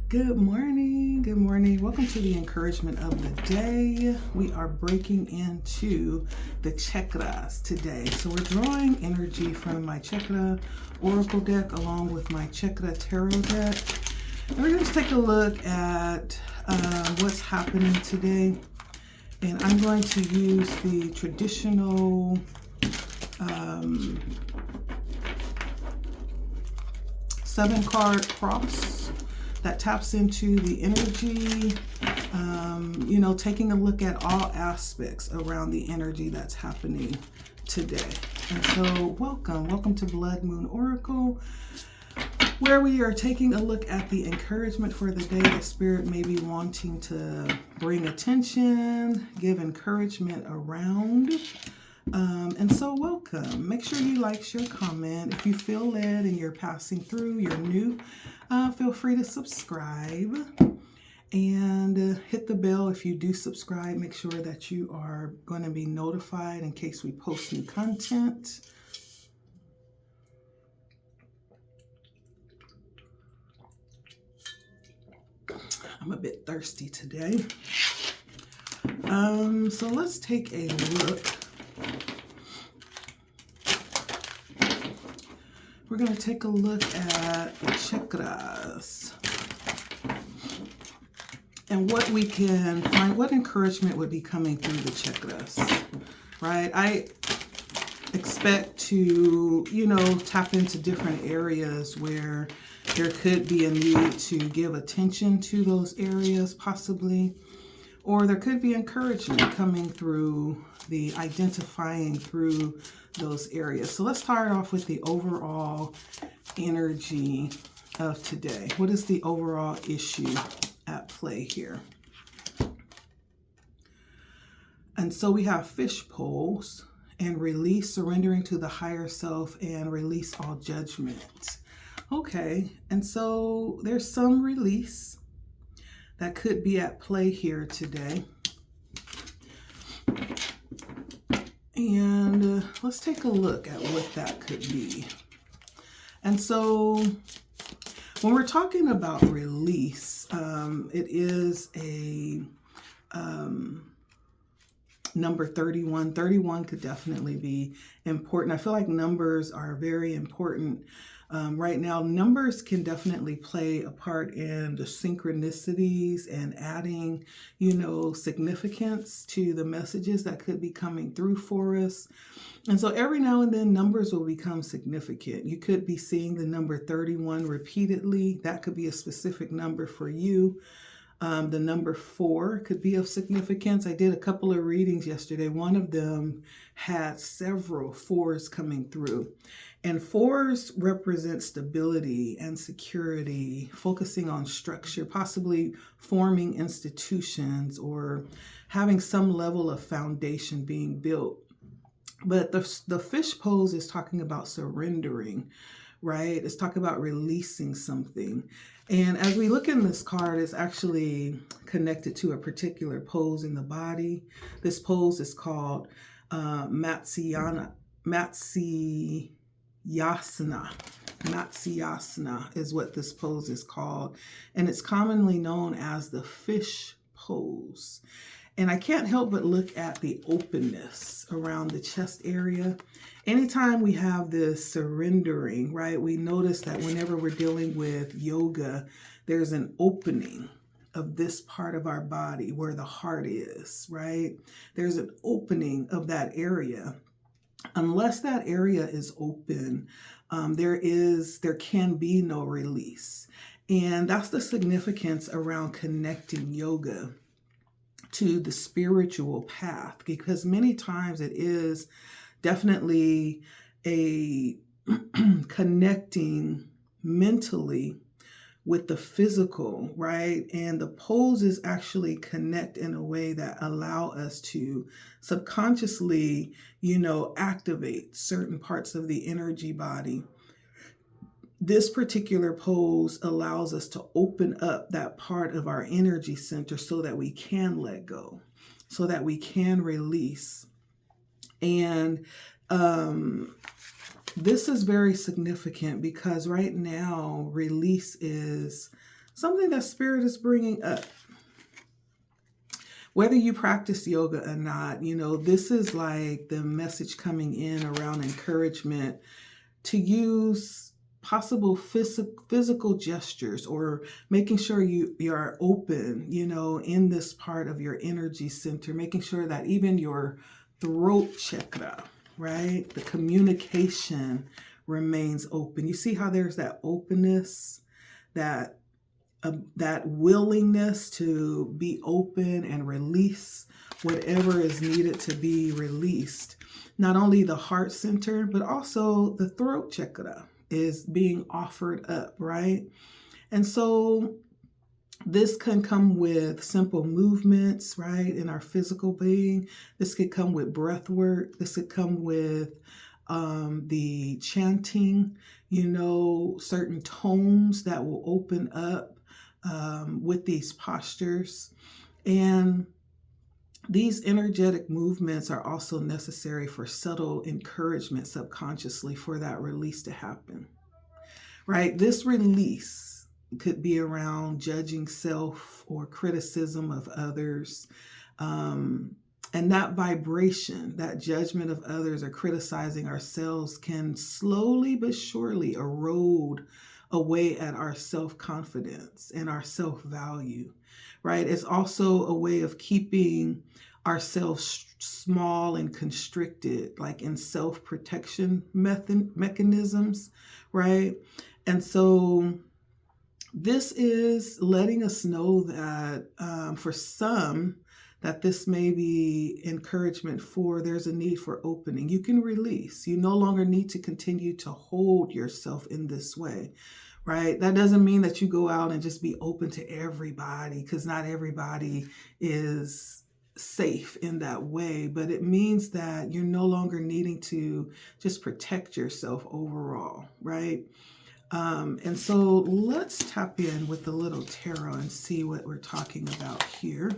Good morning. Good morning. Welcome to the encouragement of the day. We are breaking into the Chakras today. So we're drawing energy from my Chakra Oracle deck along with my Chakra Tarot deck. And we're going to take a look at what's happening today. And I'm going to use the traditional 7-card cross that taps into the energy, taking a look at all aspects around the energy that's happening today. And so welcome to Blood Moon Oracle, where we are taking a look at the encouragement for the day that Spirit may be wanting to bring attention, give encouragement around. And so welcome. Make sure you like, share, comment. If you feel led and you're passing through, you're new, feel free to subscribe and hit the bell. If you do subscribe, make sure that you are going to be notified in case we post new content. I'm a bit thirsty today. So let's take a look. We're going to take a look at chakras and what we can find, what encouragement would be coming through the chakras, right? I expect to, tap into different areas where there could be a need to give attention to those areas possibly, or there could be encouragement coming through the identifying through those areas. So let's start off with the overall energy of today. What is the overall issue at play here? And so we have fish poles and release, surrendering to the higher self and release all judgment. Okay, and so there's some release that could be at play here today. And let's take a look at what that could be. And so when we're talking about release, it is a number 31. 31 could definitely be important. I feel like numbers are very important. Right now, numbers can definitely play a part in the synchronicities and adding, significance to the messages that could be coming through for us. And so every now and then, numbers will become significant. You could be seeing the number 31 repeatedly. That could be a specific number for you. The number 4 could be of significance. I did a couple of readings yesterday. One of them had several 4s coming through. And 4s represent stability and security, focusing on structure, possibly forming institutions or having some level of foundation being built. But the fish pose is talking about surrendering, right? It's talking about releasing something. And as we look in this card, it's actually connected to a particular pose in the body. This pose is called Matsyasana. Matsyasana is what this pose is called. And it's commonly known as the fish pose. And I can't help but look at the openness around the chest area. Anytime we have this surrendering, right, we notice that whenever we're dealing with yoga, there's an opening of this part of our body where the heart is, right? There's an opening of that area. Unless that area is open, there can be no release. And that's the significance around connecting yoga to the spiritual path, because many times it is definitely a connecting mentally with the physical, right? And the poses actually connect in a way that allow us to subconsciously, activate certain parts of the energy body. This particular pose allows us to open up that part of our energy center so that we can let go, so that we can release. And this is very significant because right now release is something that Spirit is bringing up. Whether you practice yoga or not, this is like the message coming in around encouragement to use possible physical gestures, or making sure you're open, in this part of your energy center, making sure that even your throat chakra, right, the communication remains open. You see how there's that openness, that willingness to be open and release whatever is needed to be released. Not only the heart center, but also the throat chakra is being offered up, right? And so this can come with simple movements, right, in our physical being. This could come with breath work. This could come with the chanting, certain tones that will open up with these postures. And these energetic movements are also necessary for subtle encouragement subconsciously for that release to happen, right? This release could be around judging self or criticism of others. And that vibration, that judgment of others or criticizing ourselves can slowly but surely erode away at our self-confidence and our self-value, right? It's also a way of keeping ourselves small and constricted, like in self-protection mechanisms, right? And so this is letting us know that for some, that this may be encouragement for, there's a need for opening. You can release. You no longer need to continue to hold yourself in this way, right? That doesn't mean that you go out and just be open to everybody, because not everybody is safe in that way, but it means that you're no longer needing to just protect yourself overall, right? And so let's tap in with the little tarot and see what we're talking about here.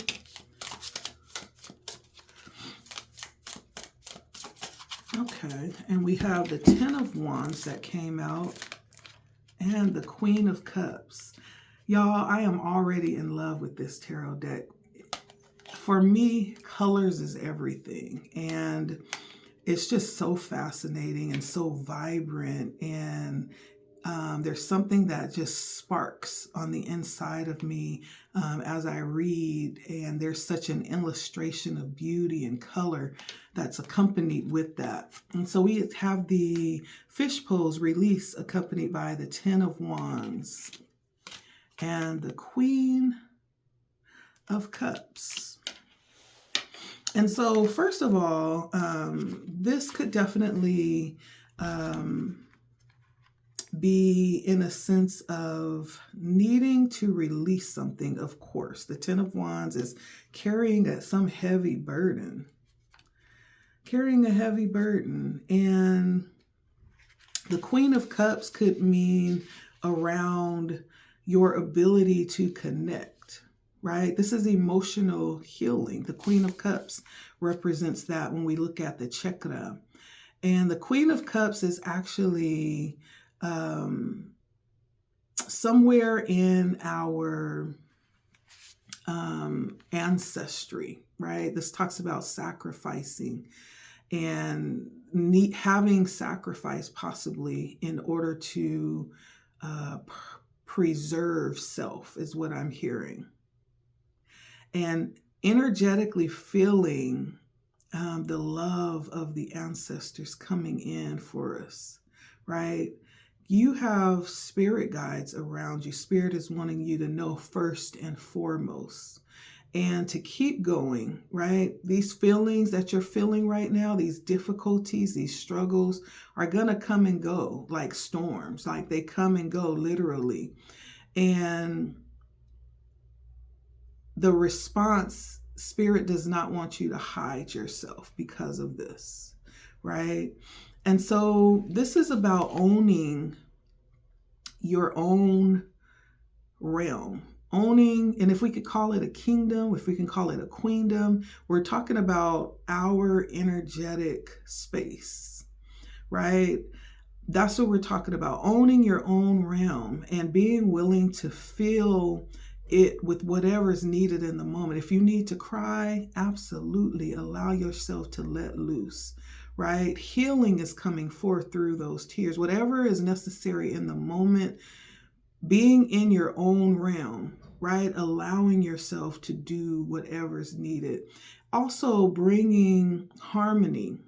Okay, and we have the 10 of Wands that came out and the Queen of Cups. Y'all, I am already in love with this tarot deck. For me, colors is everything, and it's just so fascinating and so vibrant, and there's something that just sparks on the inside of me as I read, and there's such an illustration of beauty and color that's accompanied with that. And so we have the fish pose release accompanied by the 10 of Wands and the Queen of Cups. And so first of all, this could definitely be in a sense of needing to release something. Of course, the 10 of Wands is carrying some heavy burden, and the Queen of Cups could mean around your ability to connect, right? This is emotional healing. The Queen of Cups represents that when we look at the Chakra. And the Queen of Cups is actually somewhere in our ancestry, right? This talks about sacrificing and having sacrifice possibly in order to preserve self is what I'm hearing. And energetically feeling the love of the ancestors coming in for us, right? You have spirit guides around you. Spirit is wanting you to know first and foremost, and to keep going, right? These feelings that you're feeling right now, these difficulties, these struggles are going to come and go like storms, like they come and go literally. And the response, Spirit does not want you to hide yourself because of this, right? And so this is about owning your own realm, owning, and if we could call it a kingdom, if we can call it a queendom, we're talking about our energetic space, right? That's what we're talking about, owning your own realm and being willing to feel it with whatever's needed in the moment. If you need to cry, absolutely allow yourself to let loose, right? Healing is coming forth through those tears. Whatever is necessary in the moment, being in your own realm, right? Allowing yourself to do whatever's needed. Also bringing harmony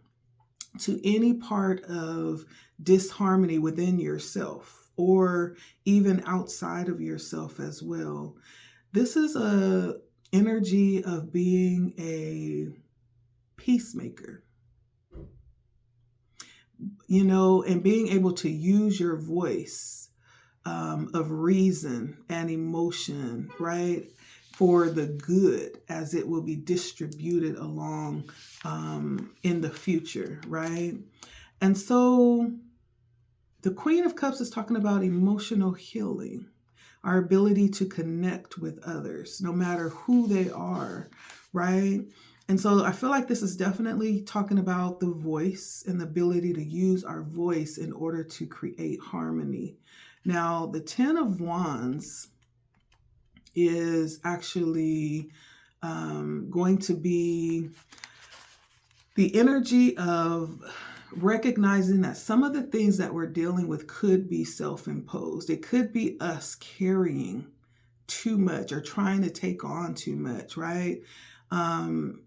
to any part of disharmony within yourself or even outside of yourself as well. This is a energy of being a peacemaker, and being able to use your voice of reason and emotion, right, for the good as it will be distributed along in the future, right? And so the Queen of Cups is talking about emotional healing, our ability to connect with others, no matter who they are, right? And so I feel like this is definitely talking about the voice and the ability to use our voice in order to create harmony. Now, the 10 of Wands is actually going to be the energy of recognizing that some of the things that we're dealing with could be self-imposed. It could be us carrying too much or trying to take on too much, right? And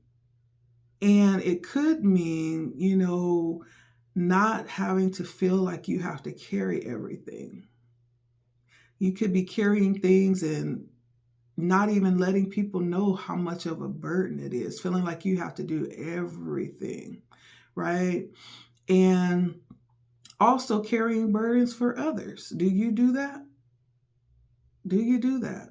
it could mean, not having to feel like you have to carry everything. You could be carrying things and not even letting people know how much of a burden it is, feeling like you have to do everything, right? And also carrying burdens for others. Do you do that? Do you do that?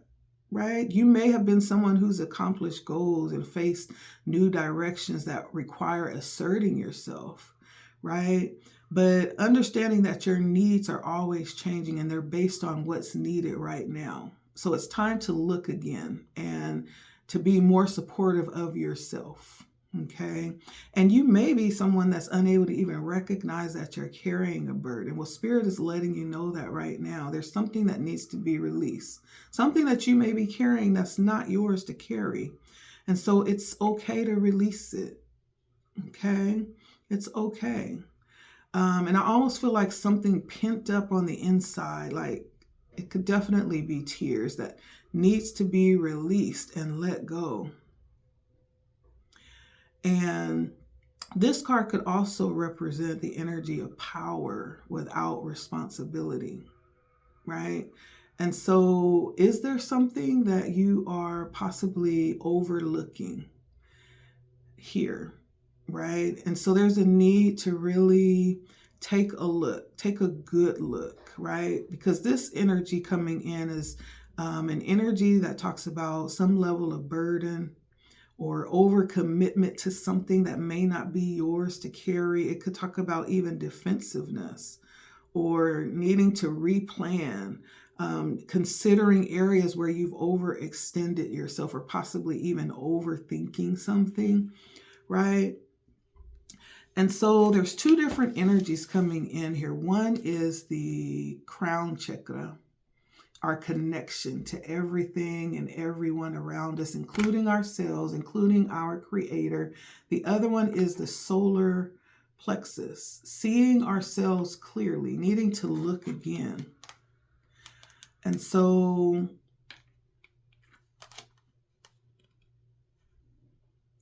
Right? You may have been someone who's accomplished goals and faced new directions that require asserting yourself, right? But understanding that your needs are always changing and they're based on what's needed right now. So it's time to look again and to be more supportive of yourself. Okay. And you may be someone that's unable to even recognize that you're carrying a burden. Well, Spirit is letting you know that right now. There's something that needs to be released, something that you may be carrying that's not yours to carry. And so it's okay to release it. Okay. It's okay. And I almost feel like something pent up on the inside, like it could definitely be tears that needs to be released and let go. And this card could also represent the energy of power without responsibility, right? And so is there something that you are possibly overlooking here, right? And so there's a need to really take a look, take a good look, right? Because this energy coming in is an energy that talks about some level of burden or overcommitment to something that may not be yours to carry. It could talk about even defensiveness or needing to replan, considering areas where you've overextended yourself or possibly even overthinking something, right? And so there's two different energies coming in here. One is the crown chakra, our connection to everything and everyone around us, including ourselves, including our creator. The other one is the solar plexus, seeing ourselves clearly, needing to look again. And so,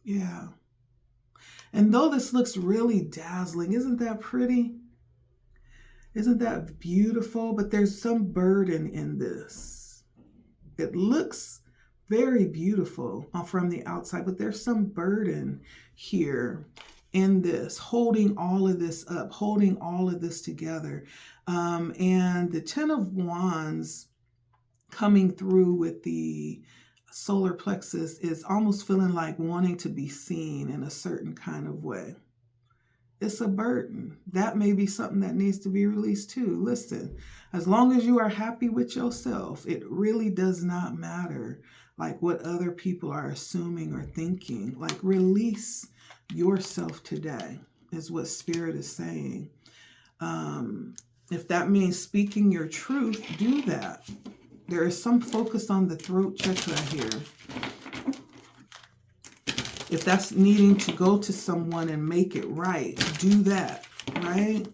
yeah. And though this looks really dazzling, isn't that pretty? Isn't that beautiful? But there's some burden in this. It looks very beautiful from the outside, but there's some burden here in this, holding all of this up, holding all of this together. And the 10 of Wands coming through with the solar plexus is almost feeling like wanting to be seen in a certain kind of way. It's a burden. That may be something that needs to be released too. Listen, as long as you are happy with yourself, it really does not matter like what other people are assuming or thinking. Like release yourself today is what Spirit is saying. If that means speaking your truth, do that. There is some focus on the throat chakra here. If that's needing to go to someone and make it right, do that, right?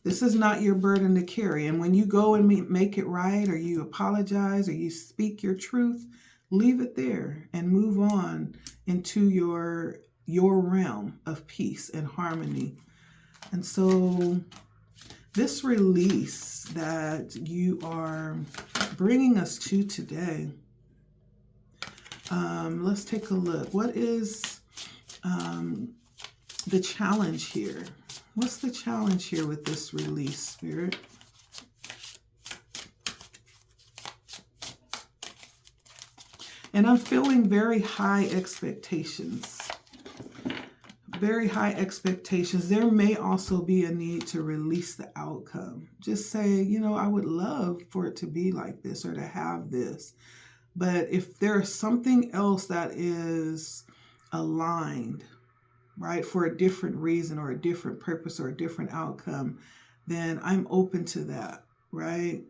This is not your burden to carry. And when you go and make it right, or you apologize, or you speak your truth, leave it there and move on into your realm of peace and harmony. And so this release that you are bringing us to today, let's take a look. What is the challenge here? What's the challenge here with this release, Spirit? And I'm feeling very high expectations. Very high expectations. There may also be a need to release the outcome. Just say, you know, I would love for it to be like this or to have this. But if there's something else that is aligned, right, for a different reason or a different purpose or a different outcome, then I'm open to that, right?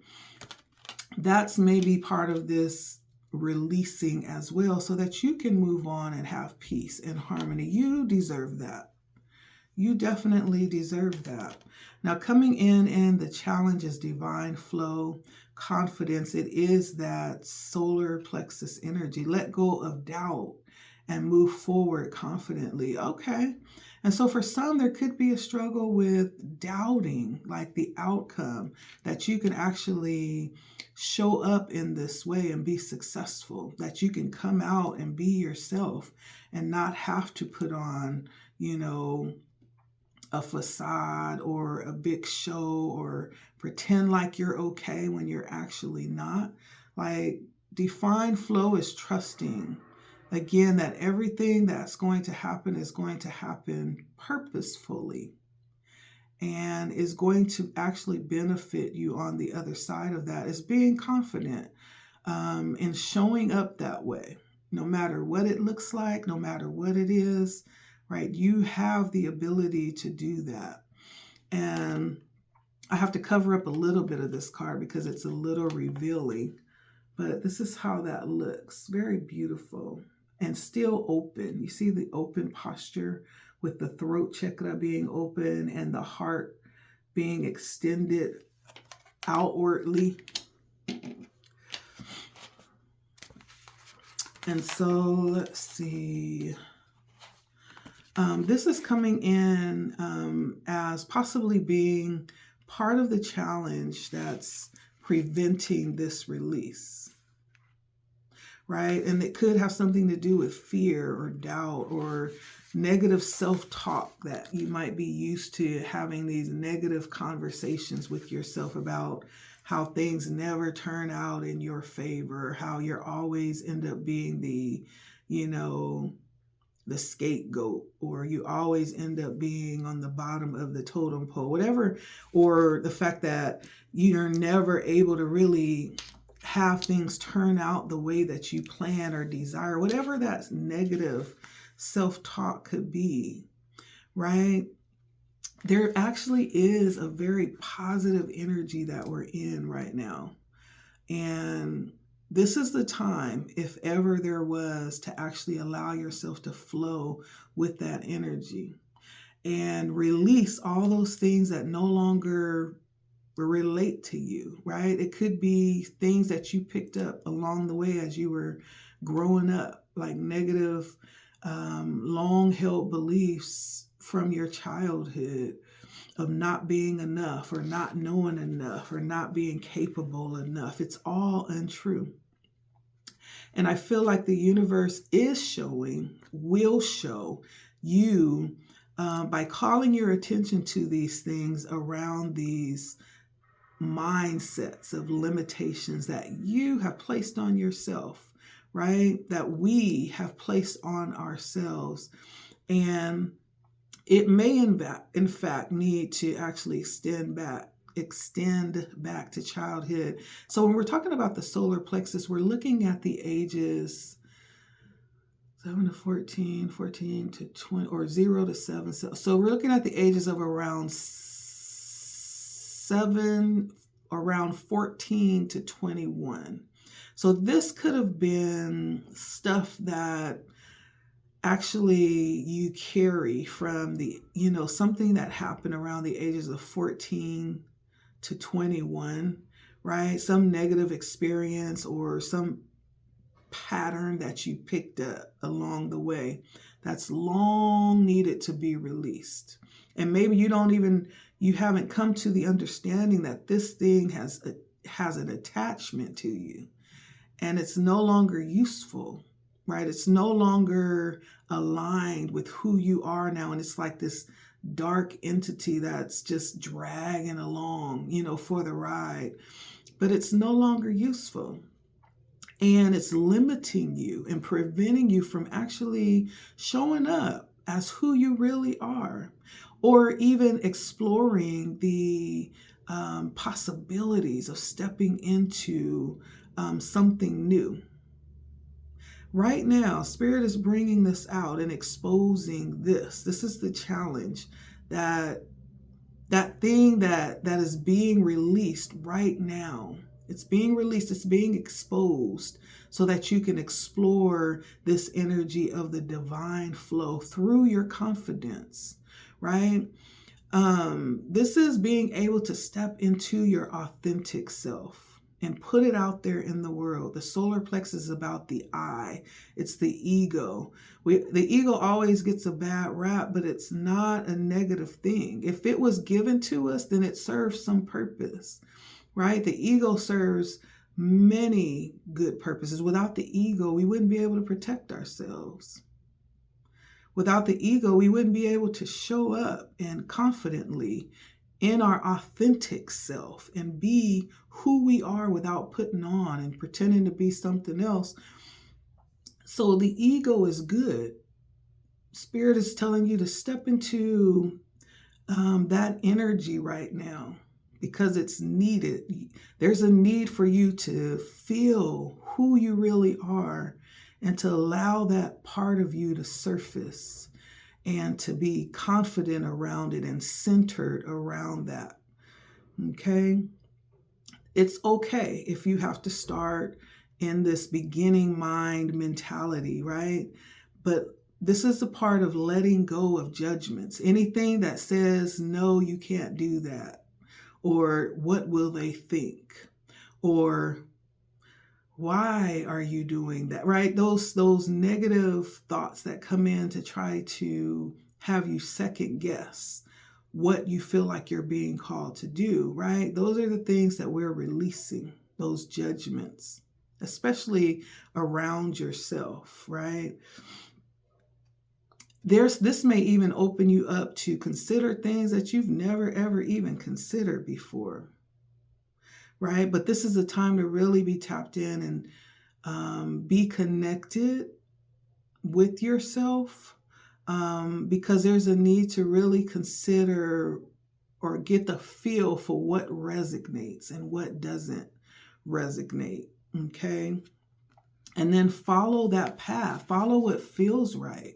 That's maybe part of this releasing as well, so that you can move on and have peace and harmony. You deserve that. You definitely deserve that. Now, coming in the challenge is divine flow, confidence. It is that solar plexus energy. Let go of doubt and move forward confidently. Okay. And so for some, there could be a struggle with doubting, like the outcome, that you can actually show up in this way and be successful, that you can come out and be yourself and not have to put on, you know, a facade or a big show or pretend like you're okay when you're actually not. Like, divine flow is trusting, again, that everything that's going to happen is going to happen purposefully and is going to actually benefit you on the other side of that. Is being confident in showing up that way, no matter what it looks like, no matter what it is, right? You have the ability to do that. And I have to cover up a little bit of this card because it's a little revealing, but this is how that looks. Very beautiful and still open. You see the open posture with the throat chakra being open and the heart being extended outwardly. And so let's see. This is coming in as possibly being part of the challenge that's preventing this release, right? And it could have something to do with fear or doubt or negative self-talk, that you might be used to having these negative conversations with yourself about how things never turn out in your favor, how you're always end up being the, you know, the scapegoat, or you always end up being on the bottom of the totem pole, whatever, or the fact that you're never able to really have things turn out the way that you plan or desire, whatever that negative self-talk could be, right? There actually is a very positive energy that we're in right now. And this is the time, if ever there was, to actually allow yourself to flow with that energy and release all those things that no longer relate to you, right? It could be things that you picked up along the way as you were growing up, like negative, long-held beliefs from your childhood of not being enough or not knowing enough or not being capable enough. It's all untrue. And I feel like the universe is showing, will show you by calling your attention to these things around these mindsets of limitations that you have placed on yourself, right? That we have placed on ourselves. And it may in fact need to actually extend back to childhood. So when we're talking about the solar plexus, we're looking at the ages 7 to 14, 14 to 20, or 0 to 7. So we're looking at the ages of around around 14 to 21. So this could have been stuff that actually you carry from something that happened around the ages of 14 to 21, right? Some negative experience or some pattern that you picked up along the way that's long needed to be released. And maybe you haven't come to the understanding that this thing has an attachment to you and it's no longer useful, right? It's no longer aligned with who you are now. And it's like this dark entity that's just dragging along, for the ride, but it's no longer useful. And it's limiting you and preventing you from actually showing up as who you really are, or even exploring the possibilities of stepping into something new. Right now, Spirit is bringing this out and exposing this. This is the challenge, that thing that is being released right now. It's being released, it's being exposed so that you can explore this energy of the divine flow through your confidence, right? This is being able to step into your authentic self and put it out there in the world. The solar plexus is about the I. It's the ego. The ego always gets a bad rap, but it's not a negative thing. If it was given to us, then it serves some purpose, right? The ego serves many good purposes. Without the ego, we wouldn't be able to protect ourselves. Without the ego, we wouldn't be able to show up and confidently in our authentic self and be who we are without putting on and pretending to be something else. So the ego is good. Spirit is telling you to step into that energy right now because it's needed. There's a need for you to feel who you really are and to allow that part of you to surface and to be confident around it and centered around that. Okay? It's okay if you have to start in this beginning mind mentality, right? But this is a part of letting go of judgments. Anything that says, no, you can't do that, or what will they think, or why are you doing that, right? Those negative thoughts that come in to try to have you second guess what you feel like you're being called to do, right? Those are the things that we're releasing, those judgments, especially around yourself, right? This may even open you up to consider things that you've never, ever even considered before, right? But this is a time to really be tapped in and be connected with yourself, because there's a need to really consider or get the feel for what resonates and what doesn't resonate, okay? And then follow that path. Follow what feels right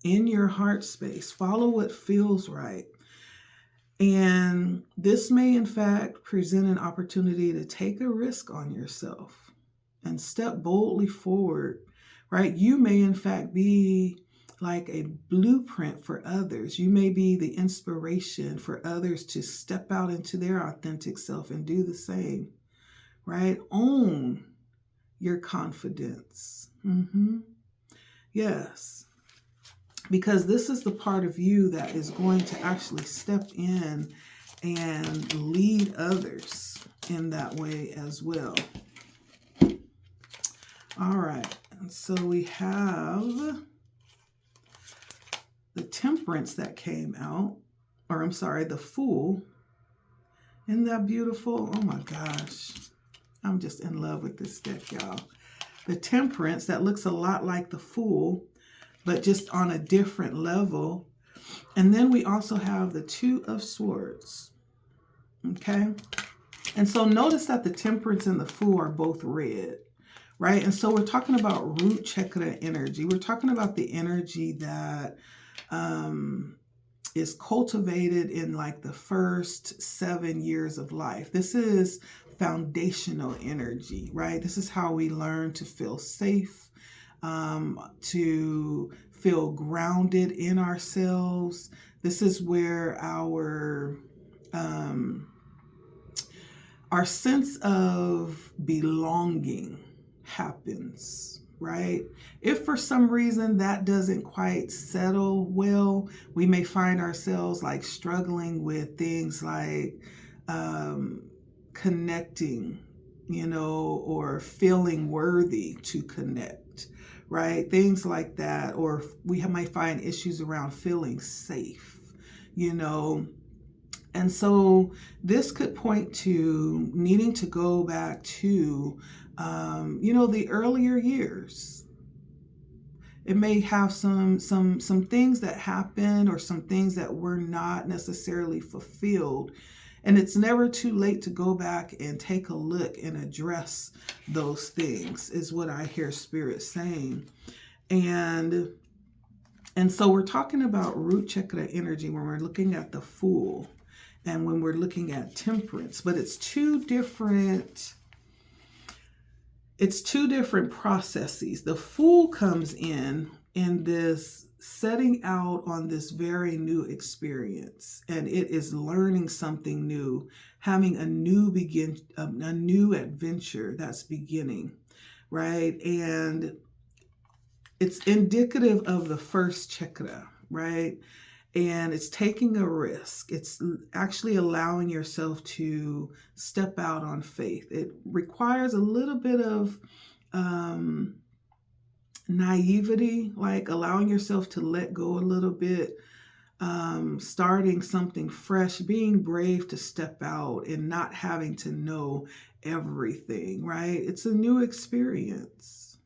in your heart space. Follow what feels right. And this may, in fact, present an opportunity to take a risk on yourself and step boldly forward, right? You may, in fact, be like a blueprint for others. You may be the inspiration for others to step out into their authentic self and do the same, right? Own your confidence. Yes. Because this is the part of you that is going to actually step in and lead others in that way as well. All right. And so we have the temperance that came out, or I'm sorry, the Fool. Isn't that beautiful? Oh my gosh. I'm just in love with this deck, y'all. The temperance that looks a lot like the Fool, but just on a different level. And then we also have the Two of Swords. Okay. And so notice that the temperance and the Fool are both red, right? And so we're talking about root chakra energy. We're talking about the energy that is cultivated in like the first 7 years of life. This is foundational energy, right? This is how we learn to feel safe, to feel grounded in ourselves. This is where our sense of belonging happens, right? If for some reason that doesn't quite settle well, we may find ourselves like struggling with things like connecting, or feeling worthy to connect, right? Things like that. Or we might find issues around feeling safe, And so this could point to needing to go back to, the earlier years. It may have some things that happened or some things that were not necessarily fulfilled. And it's never too late to go back and take a look and address those things, is what I hear Spirit saying. And so we're talking about root chakra energy when we're looking at the Fool and when we're looking at temperance, but it's two different processes. The Fool comes in this setting out on this very new experience, and it is learning something new, having a new adventure that's beginning, right? And it's indicative of the first chakra, right? And it's taking a risk. It's actually allowing yourself to step out on faith. It requires a little bit of naivety, like allowing yourself to let go a little bit, starting something fresh, being brave to step out and not having to know everything, right? It's a new experience.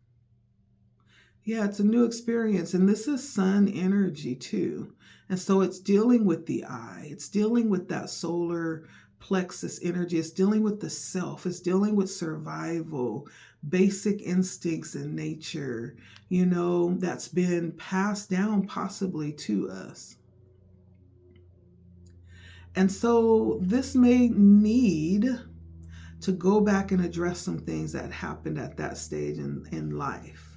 Yeah, it's a new experience. And this is sun energy too. And so it's dealing with the eye. It's dealing with that solar plexus energy. It's dealing with the self. It's dealing with survival, basic instincts in nature, that's been passed down possibly to us. And so this may need to go back and address some things that happened at that stage in life.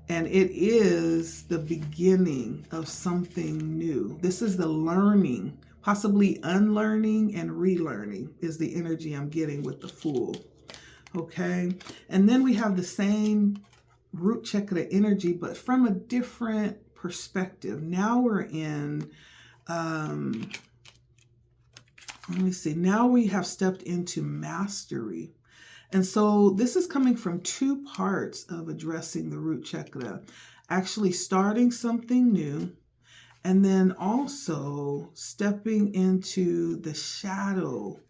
And it is the beginning of something new. This is the learning, possibly unlearning and relearning is the energy I'm getting with the Fool. Okay. And then we have the same root chakra energy, but from a different perspective. Now we're in, now we have stepped into mastery. And so this is coming from two parts of addressing the root chakra, actually starting something new, and then also stepping into the shadow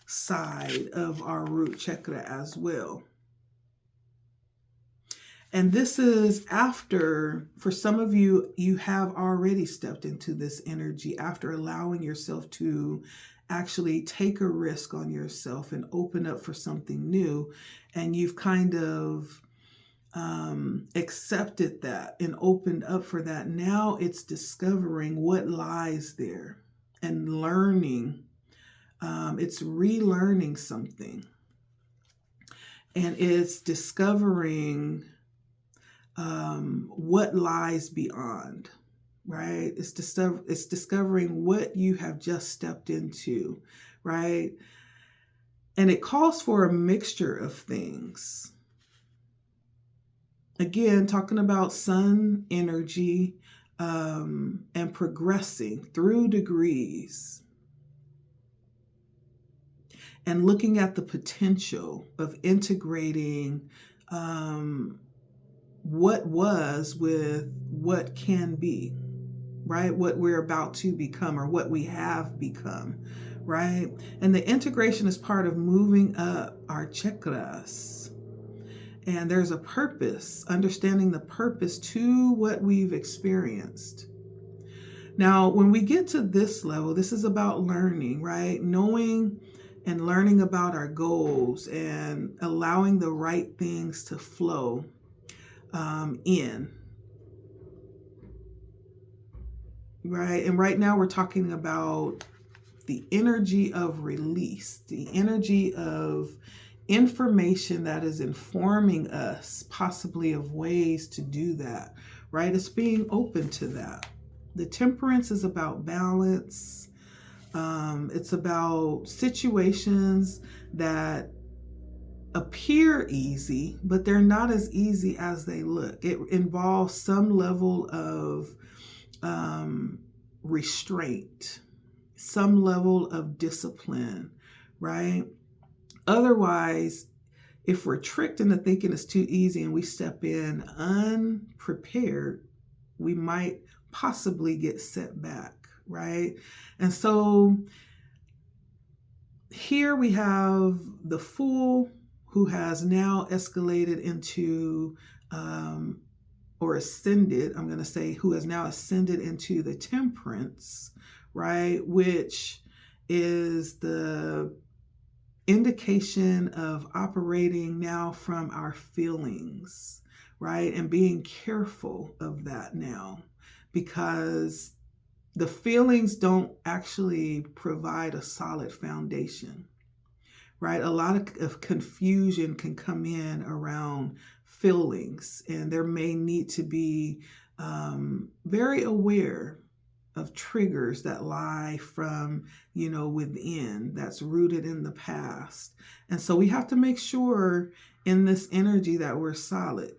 side of our root chakra as well. And this is after, for some of you, you have already stepped into this energy after allowing yourself to actually take a risk on yourself and open up for something new. And you've kind of accepted that and opened up for that. Now it's discovering what lies there and learning. It's relearning something. And it's discovering what lies beyond. Right? It's discovering what you have just stepped into, right? And it calls for a mixture of things. Again, talking about sun energy and progressing through degrees and looking at the potential of integrating what was with what can be. Right? What we're about to become or what we have become, right? And the integration is part of moving up our chakras. And there's a purpose, understanding the purpose to what we've experienced. Now, when we get to this level, this is about learning, right? Knowing and learning about our goals and allowing the right things to flow in. right? And right now we're talking about the energy of release, the energy of information that is informing us possibly of ways to do that, right? It's being open to that. The temperance is about balance. It's about situations that appear easy, but they're not as easy as they look. It involves some level of restraint, some level of discipline, right? Otherwise, if we're tricked into thinking it's too easy and we step in unprepared, we might possibly get set back, right? And so here we have the Fool, who has now escalated into or ascended, I'm going to say, who has now ascended into the temperance, right? Which is the indication of operating now from our feelings, right? And being careful of that now, because the feelings don't actually provide a solid foundation, right? A lot of confusion can come in around feelings, and there may need to be very aware of triggers that lie from, within, that's rooted in the past. And so we have to make sure in this energy that we're solid,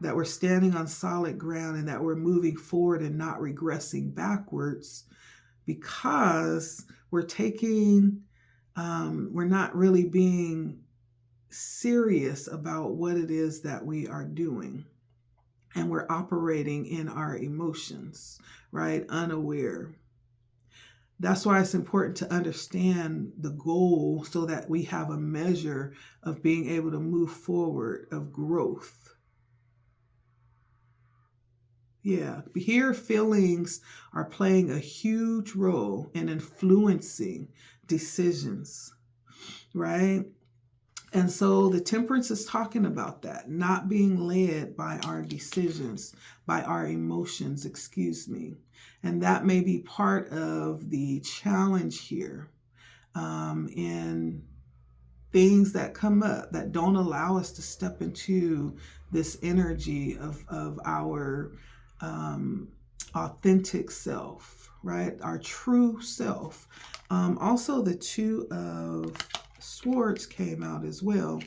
that we're standing on solid ground, and that we're moving forward and not regressing backwards, because we're not really being serious about what it is that we are doing. And we're operating in our emotions, right? Unaware. That's why it's important to understand the goal, so that we have a measure of being able to move forward, of growth. Yeah, here feelings are playing a huge role in influencing decisions, right? And so the temperance is talking about that, not being led by our decisions, by our emotions, And that may be part of the challenge here, in things that come up that don't allow us to step into this energy of our authentic self, right? Our true self. Also, the Two of Swords came out as well.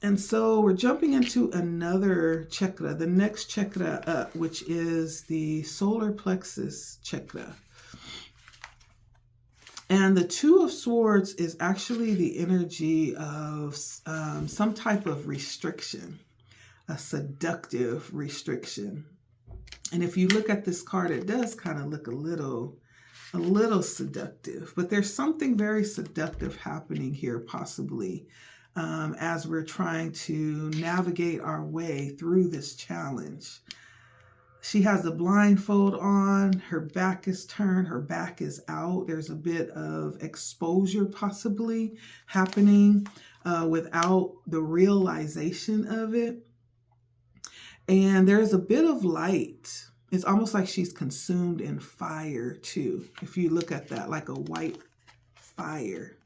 And so we're jumping into another chakra, the next chakra up, which is the solar plexus chakra. And the Two of Swords is actually the energy of some type of restriction, a seductive restriction. And if you look at this card, it does kind of look a little seductive, but there's something very seductive happening here, possibly, as we're trying to navigate our way through this challenge. She has a blindfold on, her back is turned, her back is out. There's a bit of exposure possibly happening without the realization of it. And there's a bit of light. It's almost like she's consumed in fire too. If you look at that, like a white fire.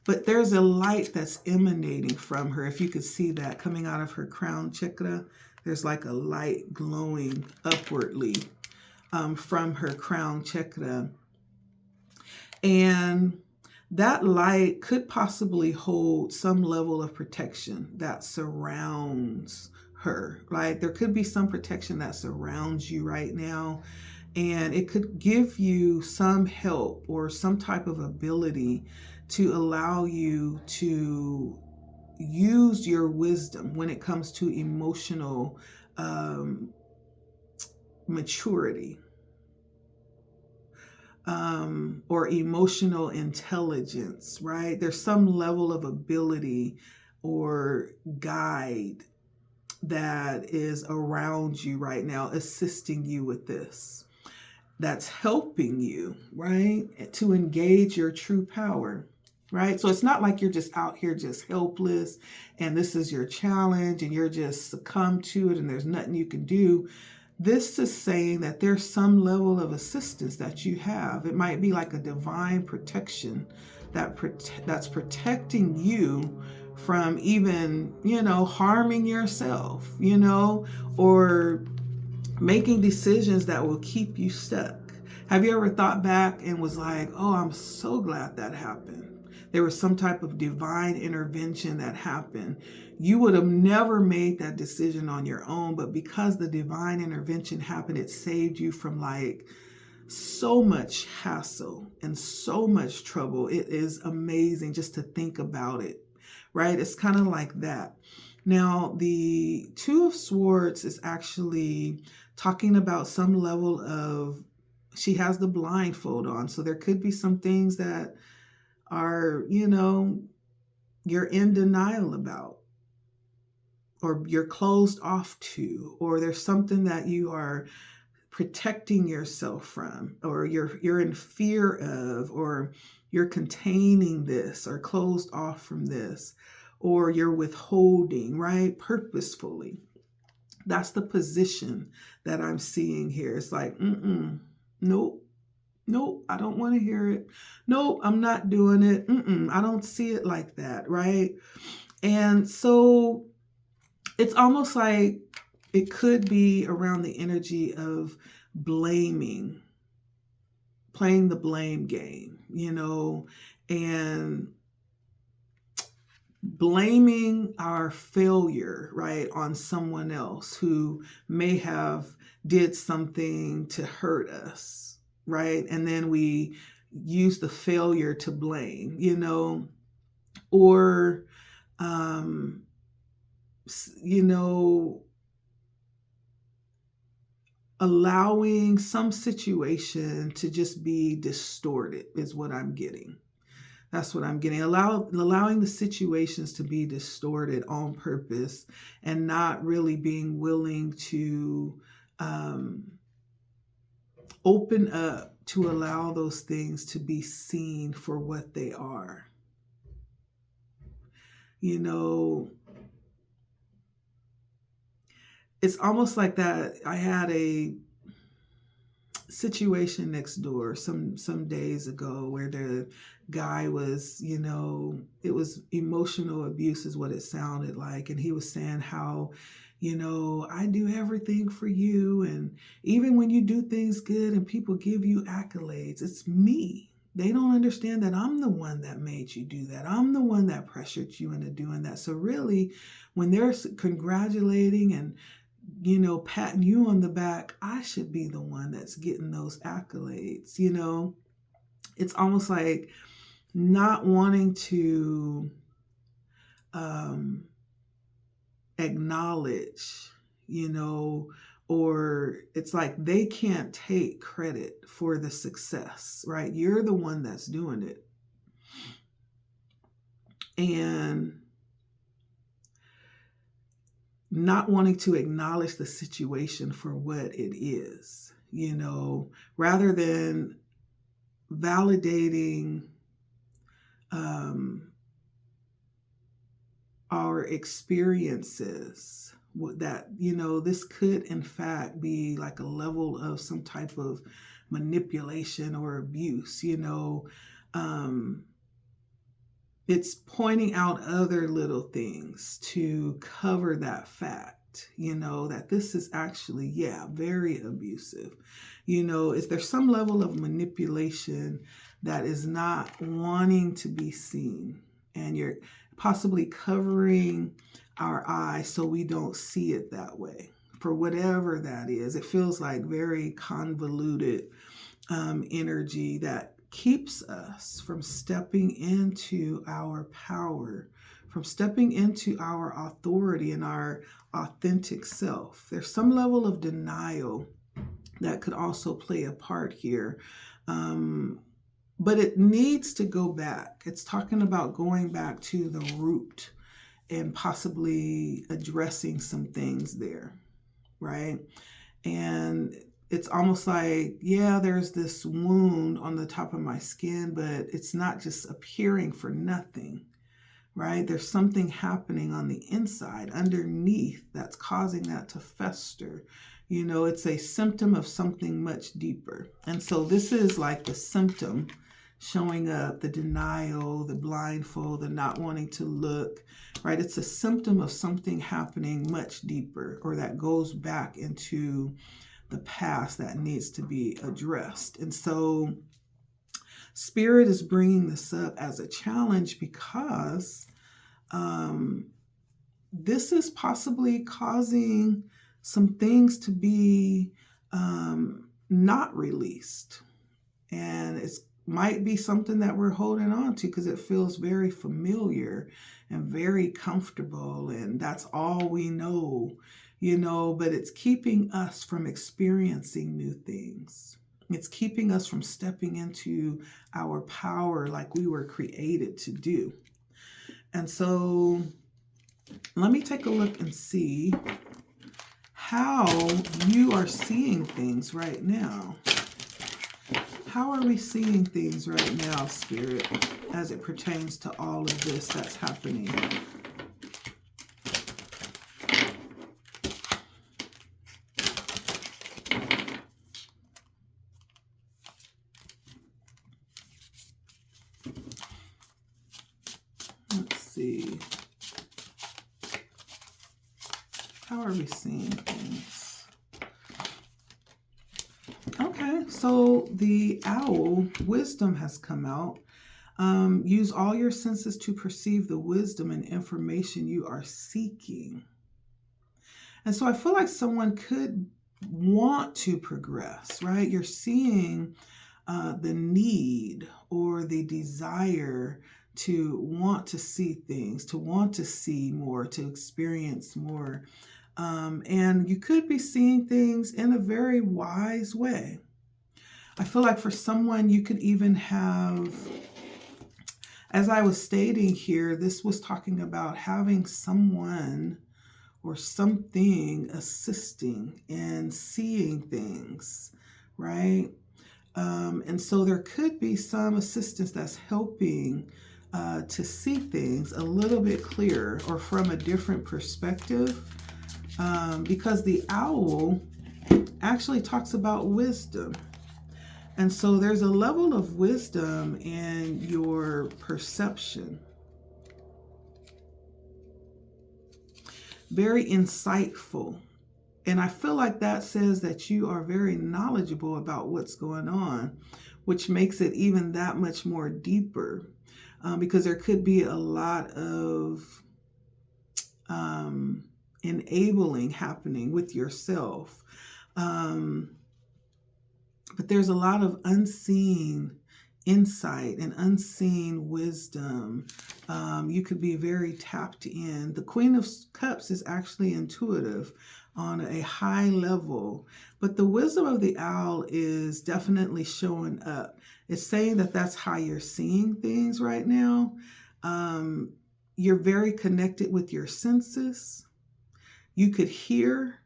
But there's a light that's emanating from her. If you could see that coming out of her crown chakra, there's like a light glowing upwardly from her crown chakra. And that light could possibly hold some level of protection that surrounds her. Like there could be some protection that surrounds you right now, and it could give you some help or some type of ability to allow you to use your wisdom when it comes to emotional maturity. Or emotional intelligence, right? There's some level of ability or guide that is around you right now, assisting you with this. That's helping you, right? To engage your true power, right? So it's not like you're just out here just helpless and this is your challenge and you're just succumb to it and there's nothing you can do. This is saying that there's some level of assistance that you have. It might be like a divine protection that's protecting you from even, harming yourself, or making decisions that will keep you stuck. Have you ever thought back and was like, oh, I'm so glad that happened? There was some type of divine intervention that happened. You would have never made that decision on your own, but because the divine intervention happened, it saved you from like so much hassle and so much trouble. It is amazing just to think about it, right? It's kind of like that. Now, the Two of Swords is actually talking about some level of, she has the blindfold on. So there could be some things that are, you're in denial about, or you're closed off to, or there's something that you are protecting yourself from, or you're in fear of, or you're containing this, or closed off from this, or you're withholding, right? Purposefully. That's the position that I'm seeing here. It's like, nope. Nope, I don't want to hear it. Nope, I'm not doing it. I don't see it like that, right? And so it's almost like it could be around the energy of blaming, playing the blame game, and blaming our failure, right, on someone else who may have did something to hurt us, right? And then we use the failure to blame, or, allowing some situation to just be distorted is what I'm getting. That's what I'm getting. Allowing the situations to be distorted on purpose and not really being willing to open up to allow those things to be seen for what they are. It's almost like that. I had a situation next door some days ago where the guy was, it was emotional abuse is what it sounded like. And he was saying how, I do everything for you. And even when you do things good and people give you accolades, it's me. They don't understand that I'm the one that made you do that. I'm the one that pressured you into doing that. So really, when they're congratulating and patting you on the back, I should be the one that's getting those accolades. It's almost like not wanting to acknowledge, or it's like they can't take credit for the success, right? You're the one that's doing it. And not wanting to acknowledge the situation for what it is, rather than validating our experiences, that, this could in fact be like a level of some type of manipulation or abuse, it's pointing out other little things to cover that fact, that this is actually, very abusive. If there's some level of manipulation that is not wanting to be seen, and you're possibly covering our eyes so we don't see it that way, for whatever that is. It feels like very convoluted energy that keeps us from stepping into our power, from stepping into our authority and our authentic self. There's some level of denial that could also play a part here. But it needs to go back. It's talking about going back to the root and possibly addressing some things there, right? And it's almost like, there's this wound on the top of my skin, but it's not just appearing for nothing, right? There's something happening on the inside, underneath, that's causing that to fester. You know, it's a symptom of something much deeper. And so this is like the symptom showing up, the denial, the blindfold, the not wanting to look, right? It's a symptom of something happening much deeper, or that goes back into the past that needs to be addressed. And so Spirit is bringing this up as a challenge because this is possibly causing some things to be not released. And it might be something that we're holding on to because it feels very familiar and very comfortable. And that's all we know, you know, but it's keeping us from experiencing new things. It's keeping us from stepping into our power like we were created to do. And so let me take a look and see how you are seeing things right now. How are we seeing things right now, Spirit, as it pertains to all of this that's happening? Let's see. How are we seeing things? Okay, so the owl, wisdom has come out. Use all your senses to perceive the wisdom and information you are seeking. And so I feel like someone could want to progress, right? You're seeing the need or the desire to want to see things, to want to see more, to experience more. And you could be seeing things in a very wise way. I feel like for someone, you could even have, as I was stating here, this was talking about having someone or something assisting in seeing things, right? And so there could be some assistance that's helping to see things a little bit clearer or from a different perspective, because the owl actually talks about wisdom. And so there's a level of wisdom in your perception. Very insightful. And I feel like that says that you are very knowledgeable about what's going on, which makes it even that much more deeper, because there could be a lot of enabling happening with yourself. But there's a lot of unseen insight and unseen wisdom. You could be very tapped in. The Queen of Cups is actually intuitive on a high level, but the wisdom of the owl is definitely showing up. It's saying that that's how you're seeing things right now. You're very connected with your senses. You could hear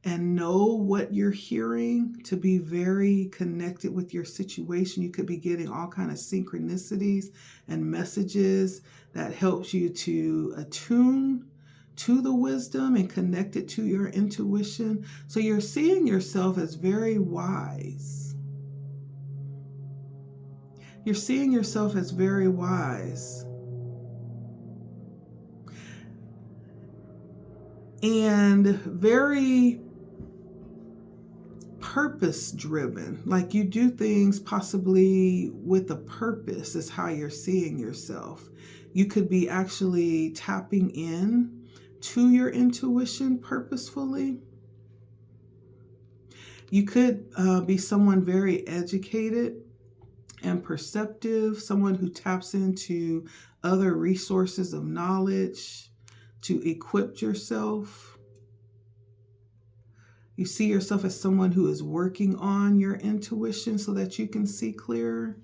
and know what you're hearing to be very connected with your situation. You could be getting all kinds of synchronicities and messages that helps you to attune to the wisdom and connect it to your intuition. So you're seeing yourself as very wise. You're seeing yourself as very wise. And very purpose driven, like you do things possibly with a purpose is how you're seeing yourself. You could be actually tapping in to your intuition purposefully. You could be someone very educated and perceptive, someone who taps into other resources of knowledge to equip yourself. You see yourself as someone who is working on your intuition so that you can see clearer.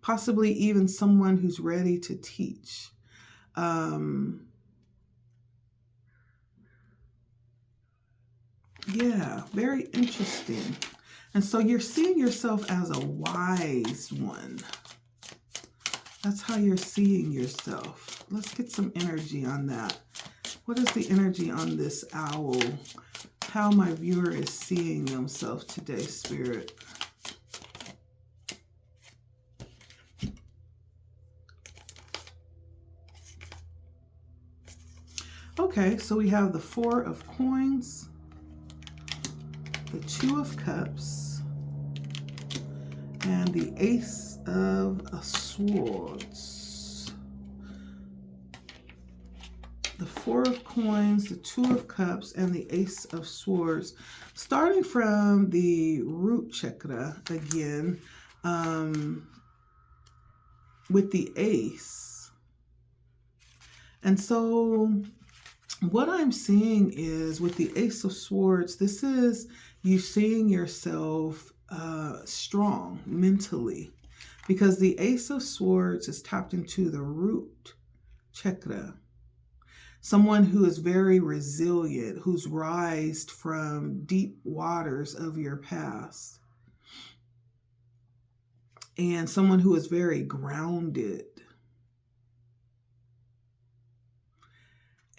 Possibly even someone who's ready to teach. Yeah, very interesting. And so you're seeing yourself as a wise one. That's how you're seeing yourself. Let's get some energy on that. What is the energy on this owl? How my viewer is seeing themselves today, Spirit. Okay, so we have the 4 of coins, the 2 of cups, and the Ace of Swords. The 4 of coins, the 2 of cups, and the Ace of Swords. Starting from the root chakra again, with the Ace. And so what I'm seeing is with the Ace of Swords, this is you seeing yourself strong mentally, because the Ace of Swords is tapped into the root chakra. Someone who is very resilient, who's rised from deep waters of your past. And someone who is very grounded.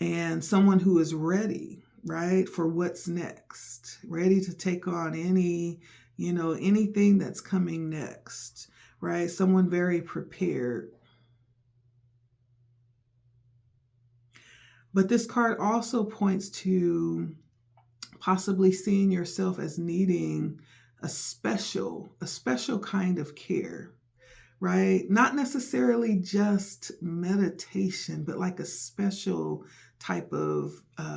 And someone who is ready, right, for what's next. Ready to take on anything that's coming next, right? Someone very prepared. But this card also points to possibly seeing yourself as needing a special kind of care, right? Not necessarily just meditation, but like a special type of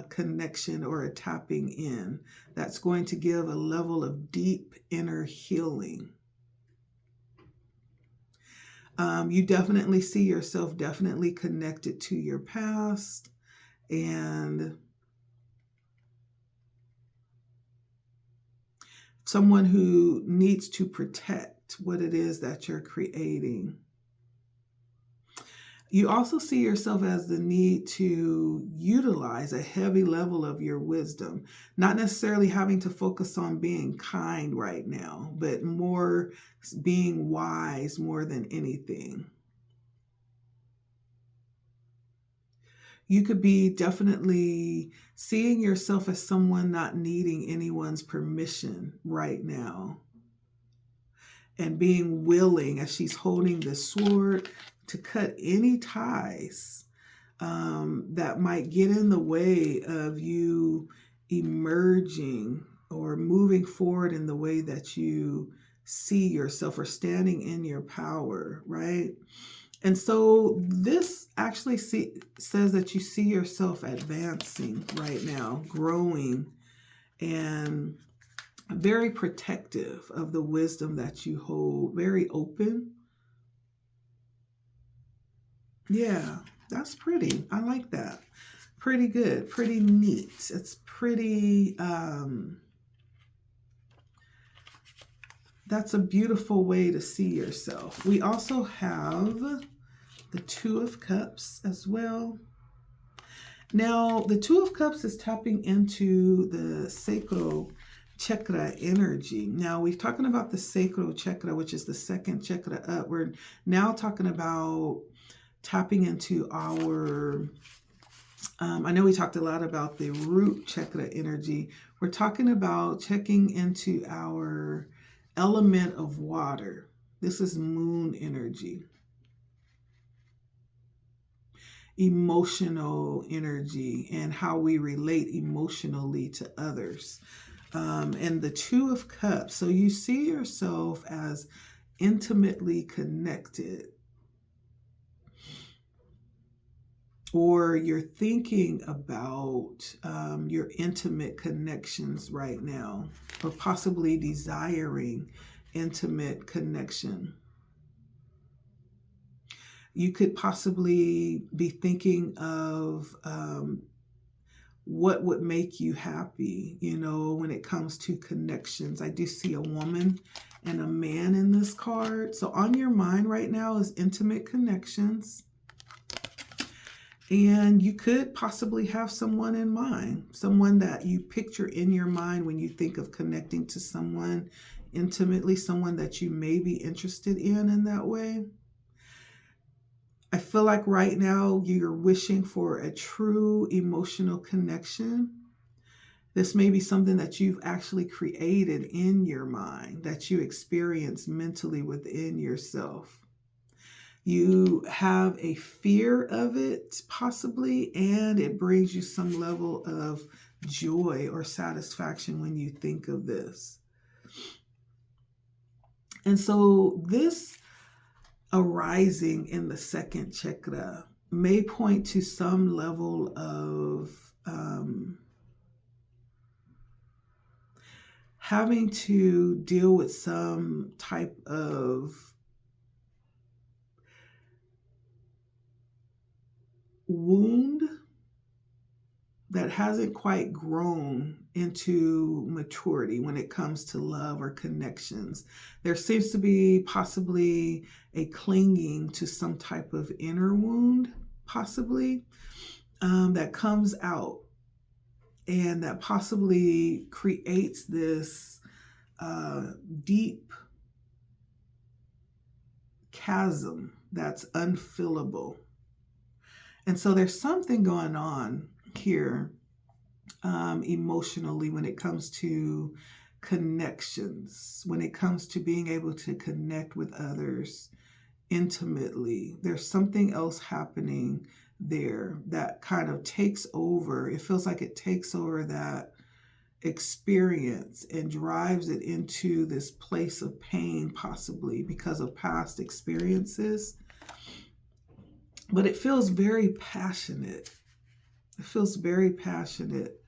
connection or a tapping in that's going to give a level of deep inner healing. You definitely see yourself definitely connected to your past, and someone who needs to protect what it is that you're creating. You also see yourself as the need to utilize a heavy level of your wisdom, not necessarily having to focus on being kind right now, but more being wise more than anything. You could be definitely seeing yourself as someone not needing anyone's permission right now, and being willing, as she's holding the sword, to cut any ties that might get in the way of you emerging or moving forward in the way that you see yourself, or standing in your power, right? And so this actually says that you see yourself advancing right now, growing, and very protective of the wisdom that you hold, very open. Yeah, that's pretty. I like that. Pretty good, pretty neat. It's pretty, that's a beautiful way to see yourself. We also have the 2 of Cups as well. Now, the 2 of Cups is tapping into the sacral chakra energy. Now, we've talking about the sacral chakra, which is the second chakra up. We're now talking about tapping into our, I know we talked a lot about the root chakra energy. We're talking about checking into our element of water. This is moon energy. Emotional energy and how we relate emotionally to others. And the 2 of Cups. So you see yourself as intimately connected, or you're thinking about your intimate connections right now, or possibly desiring intimate connection. You could possibly be thinking of what would make you happy, when it comes to connections. I do see a woman and a man in this card. So on your mind right now is intimate connections. And you could possibly have someone in mind, someone that you picture in your mind when you think of connecting to someone intimately, someone that you may be interested in that way. feel like right now you're wishing for a true emotional connection. This may be something that you've actually created in your mind, that you experience mentally within yourself. You have a fear of it, possibly, and it brings you some level of joy or satisfaction when you think of this. And so this arising in the second chakra may point to some level of having to deal with some type of wound that hasn't quite grown into maturity when it comes to love or connections. There seems to be possibly a clinging to some type of inner wound, possibly, that comes out and that possibly creates this deep chasm that's unfillable. And so there's something going on here emotionally when it comes to connections, when it comes to being able to connect with others intimately. There's something else happening there that kind of takes over. It feels like it takes over that experience and drives it into this place of pain, possibly because of past experiences. But it feels very passionate. It feels very passionate.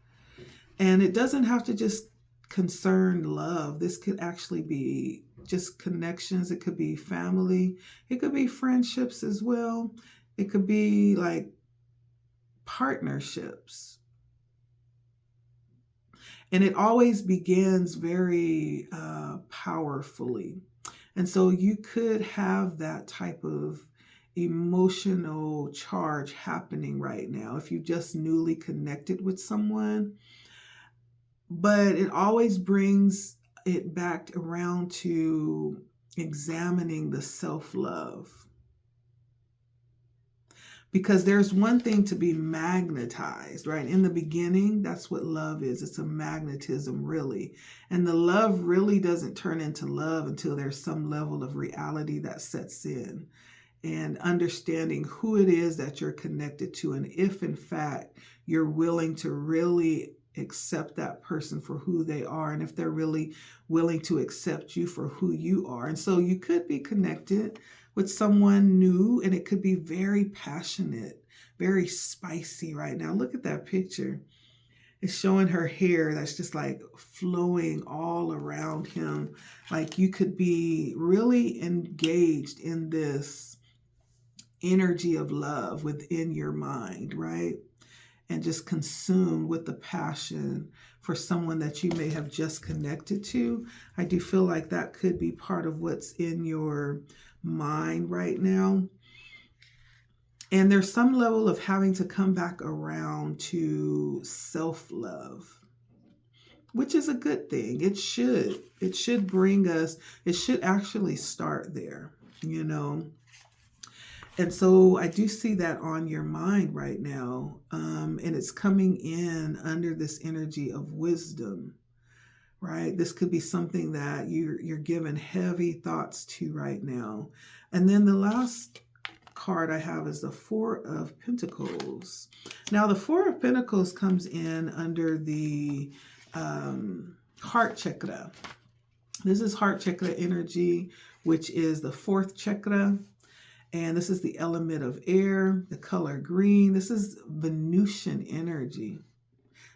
And it doesn't have to just concern love. This could actually be just connections. It could be family. It could be friendships as well. It could be like partnerships. And it always begins very powerfully. And so you could have that type of emotional charge happening right now if you just newly connected with someone. But it always brings it back around to examining the self-love. Because there's one thing to be magnetized, right? In the beginning, that's what love is. It's a magnetism, really. And the love really doesn't turn into love until there's some level of reality that sets in. And understanding who it is that you're connected to. And if, in fact, you're willing to really accept that person for who they are, and if they're really willing to accept you for who you are. And so you could be connected with someone new, and it could be very passionate, very spicy right now. Look at that picture. It's showing her hair that's just like flowing all around him. Like you could be really engaged in this energy of love within your mind, right? And just consumed with the passion for someone that you may have just connected to. I do feel like that could be part of what's in your mind right now. And there's some level of having to come back around to self-love, which is a good thing. It should bring us, it should actually start there, you know. And so I do see that on your mind right now. And it's coming in under this energy of wisdom, right? This could be something that you're giving heavy thoughts to right now. And then the last card I have is the Four of Pentacles. Now the Four of Pentacles comes in under the heart chakra. This is heart chakra energy, which is the fourth chakra. And this is the element of air, the color green. This is Venusian energy,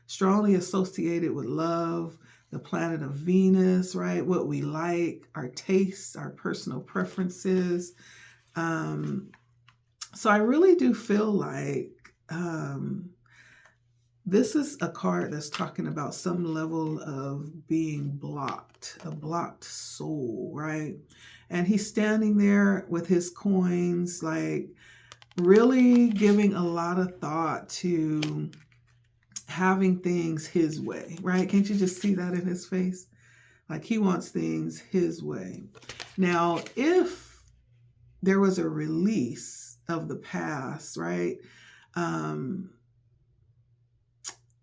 strongly associated with love, the planet of Venus, right? What we like, our tastes, our personal preferences. So I really do feel like this is a card that's talking about some level of being blocked, a blocked soul, right? And he's standing there with his coins, like really giving a lot of thought to having things his way, right? Can't you just see that in his face? Like he wants things his way. Now, if there was a release of the past, right?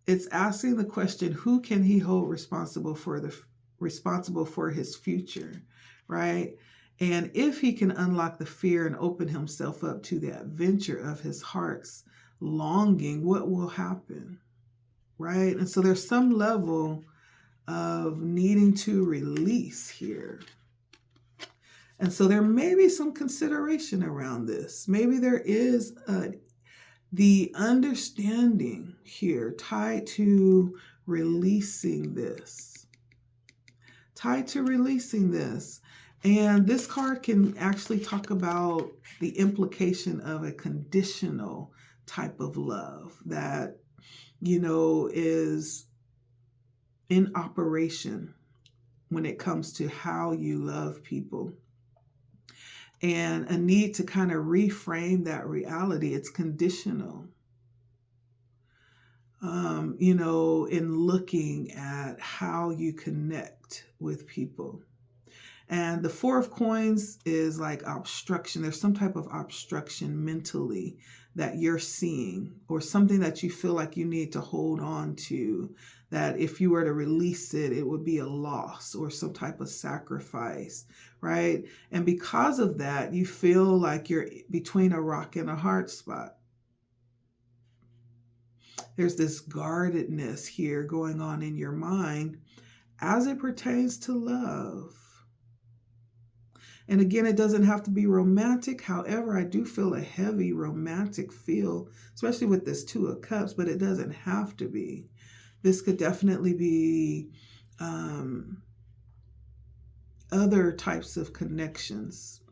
It's asking the question, who can he hold responsible for his future, right? And if he can unlock the fear and open himself up to the adventure of his heart's longing, what will happen, right? And so there's some level of needing to release here. And so there may be some consideration around this. Maybe there is the understanding here tied to releasing this. Tied to releasing this. And this card can actually talk about the implication of a conditional type of love that, is in operation when it comes to how you love people. And a need to kind of reframe that reality. It's conditional. In looking at how you connect with people. And the Four of Coins is like obstruction. There's some type of obstruction mentally that you're seeing, or something that you feel like you need to hold on to, that if you were to release it, it would be a loss or some type of sacrifice, right? And because of that, you feel like you're between a rock and a hard spot. There's this guardedness here going on in your mind as it pertains to love. And again, it doesn't have to be romantic. However, I do feel a heavy romantic feel, especially with this Two of Cups, but it doesn't have to be. This could definitely be other types of connections.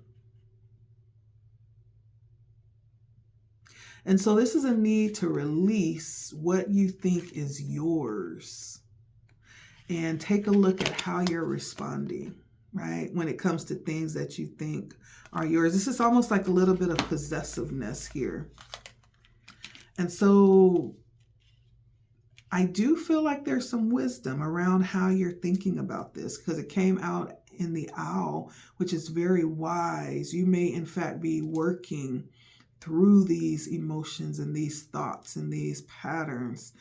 And so this is a need to release what you think is yours and take a look at how you're responding, right? When it comes to things that you think are yours. This is almost like a little bit of possessiveness here. And so I do feel like there's some wisdom around how you're thinking about this, because it came out in the Owl, which is very wise. You may in fact be working through these emotions and these thoughts and these patterns.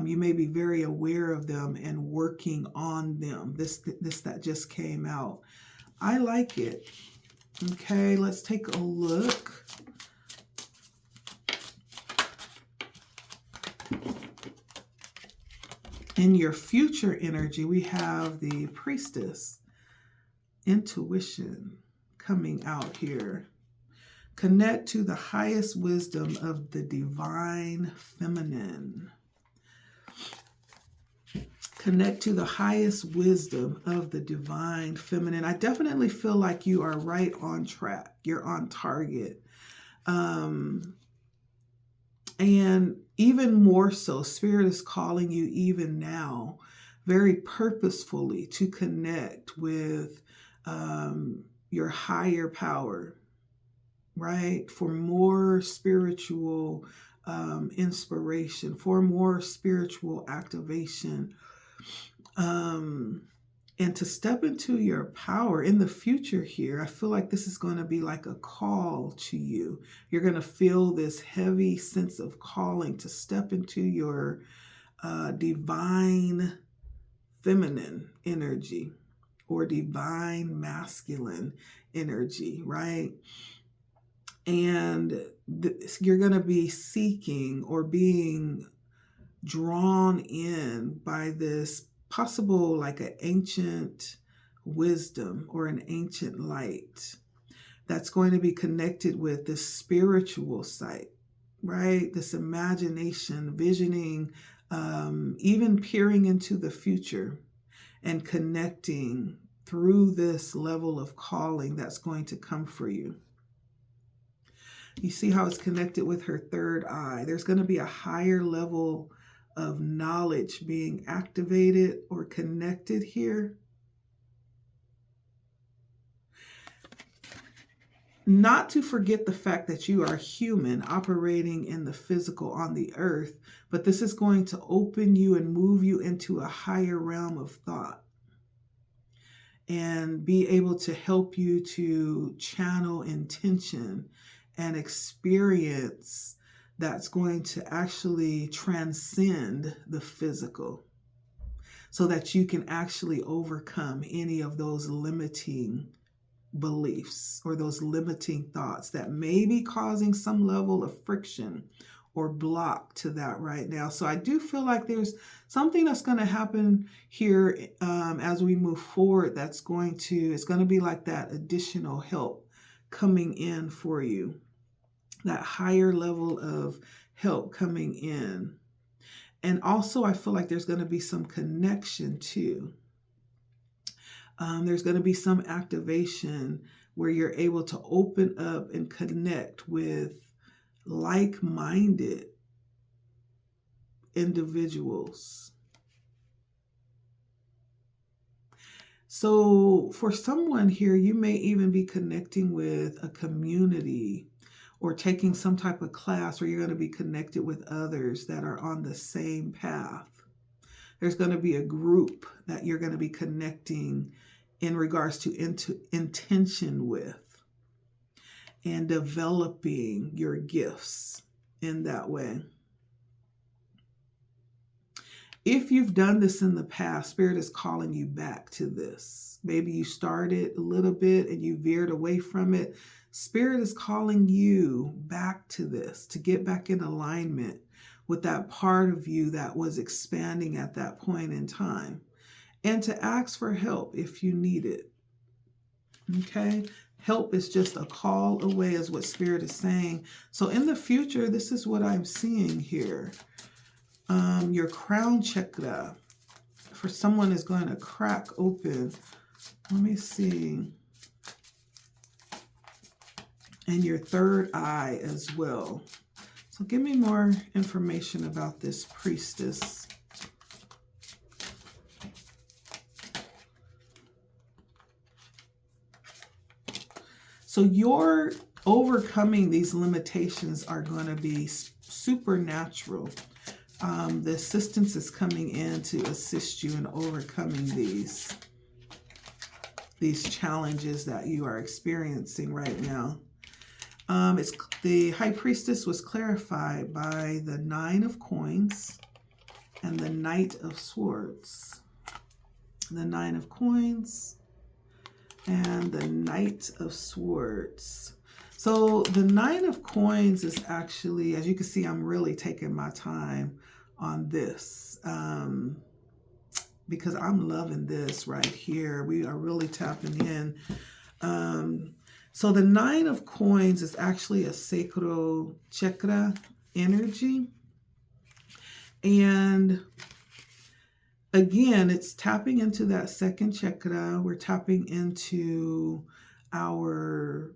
You may be very aware of them and working on them. This that just came out. I like it. Okay, let's take a look. In your future energy, we have the Priestess. Intuition coming out here. Connect to the highest wisdom of the divine feminine. Connect to the highest wisdom of the divine feminine. I definitely feel like you are right on track. You're on target. And even more so, Spirit is calling you even now, very purposefully, to connect with your higher power, right? For more spiritual inspiration, for more spiritual activation, and to step into your power in the future here. I feel like this is going to be like a call to you. You're going to feel this heavy sense of calling to step into your divine feminine energy or divine masculine energy, right? And you're going to be seeking or being drawn in by this possible, like an ancient wisdom or an ancient light that's going to be connected with this spiritual sight, right? This imagination, visioning, even peering into the future and connecting through this level of calling that's going to come for you. You see how it's connected with her third eye. There's going to be a higher level of knowledge being activated or connected here. Not to forget the fact that you are human operating in the physical on the earth, but this is going to open you and move you into a higher realm of thought and be able to help you to channel intention an experience that's going to actually transcend the physical, so that you can actually overcome any of those limiting beliefs or those limiting thoughts that may be causing some level of friction or block to that right now. So I do feel like there's something that's going to happen here as we move forward it's going to be like that additional help coming in for you, that higher level of help coming in. And also, I feel like there's going to be some connection too. There's going to be some activation where you're able to open up and connect with like-minded individuals. So for someone here, you may even be connecting with a community or taking some type of class where you're going to be connected with others that are on the same path. There's going to be a group that you're going to be connecting in regards to intention with and developing your gifts in that way. If you've done this in the past, Spirit is calling you back to this. Maybe you started a little bit and you veered away from it. Spirit is calling you back to this, to get back in alignment with that part of you that was expanding at that point in time, and to ask for help if you need it. Okay? Help is just a call away, is what Spirit is saying. So in the future, this is what I'm seeing here. Your crown chakra for someone is going to crack open. Let me see. And your third eye as well. So give me more information about this priestess. So your overcoming these limitations are going to be supernatural. The assistance is coming in to assist you in overcoming these challenges that you are experiencing right now. The High Priestess was clarified by the 9 of Coins and the Knight of Swords. The 9 of Coins and the Knight of Swords. So the 9 of Coins is actually, as you can see, I'm really taking my time on this because I'm loving this right here. We are really tapping in. So the 9 of Coins is actually a sacral chakra energy. And again, it's tapping into that second chakra. We're tapping into our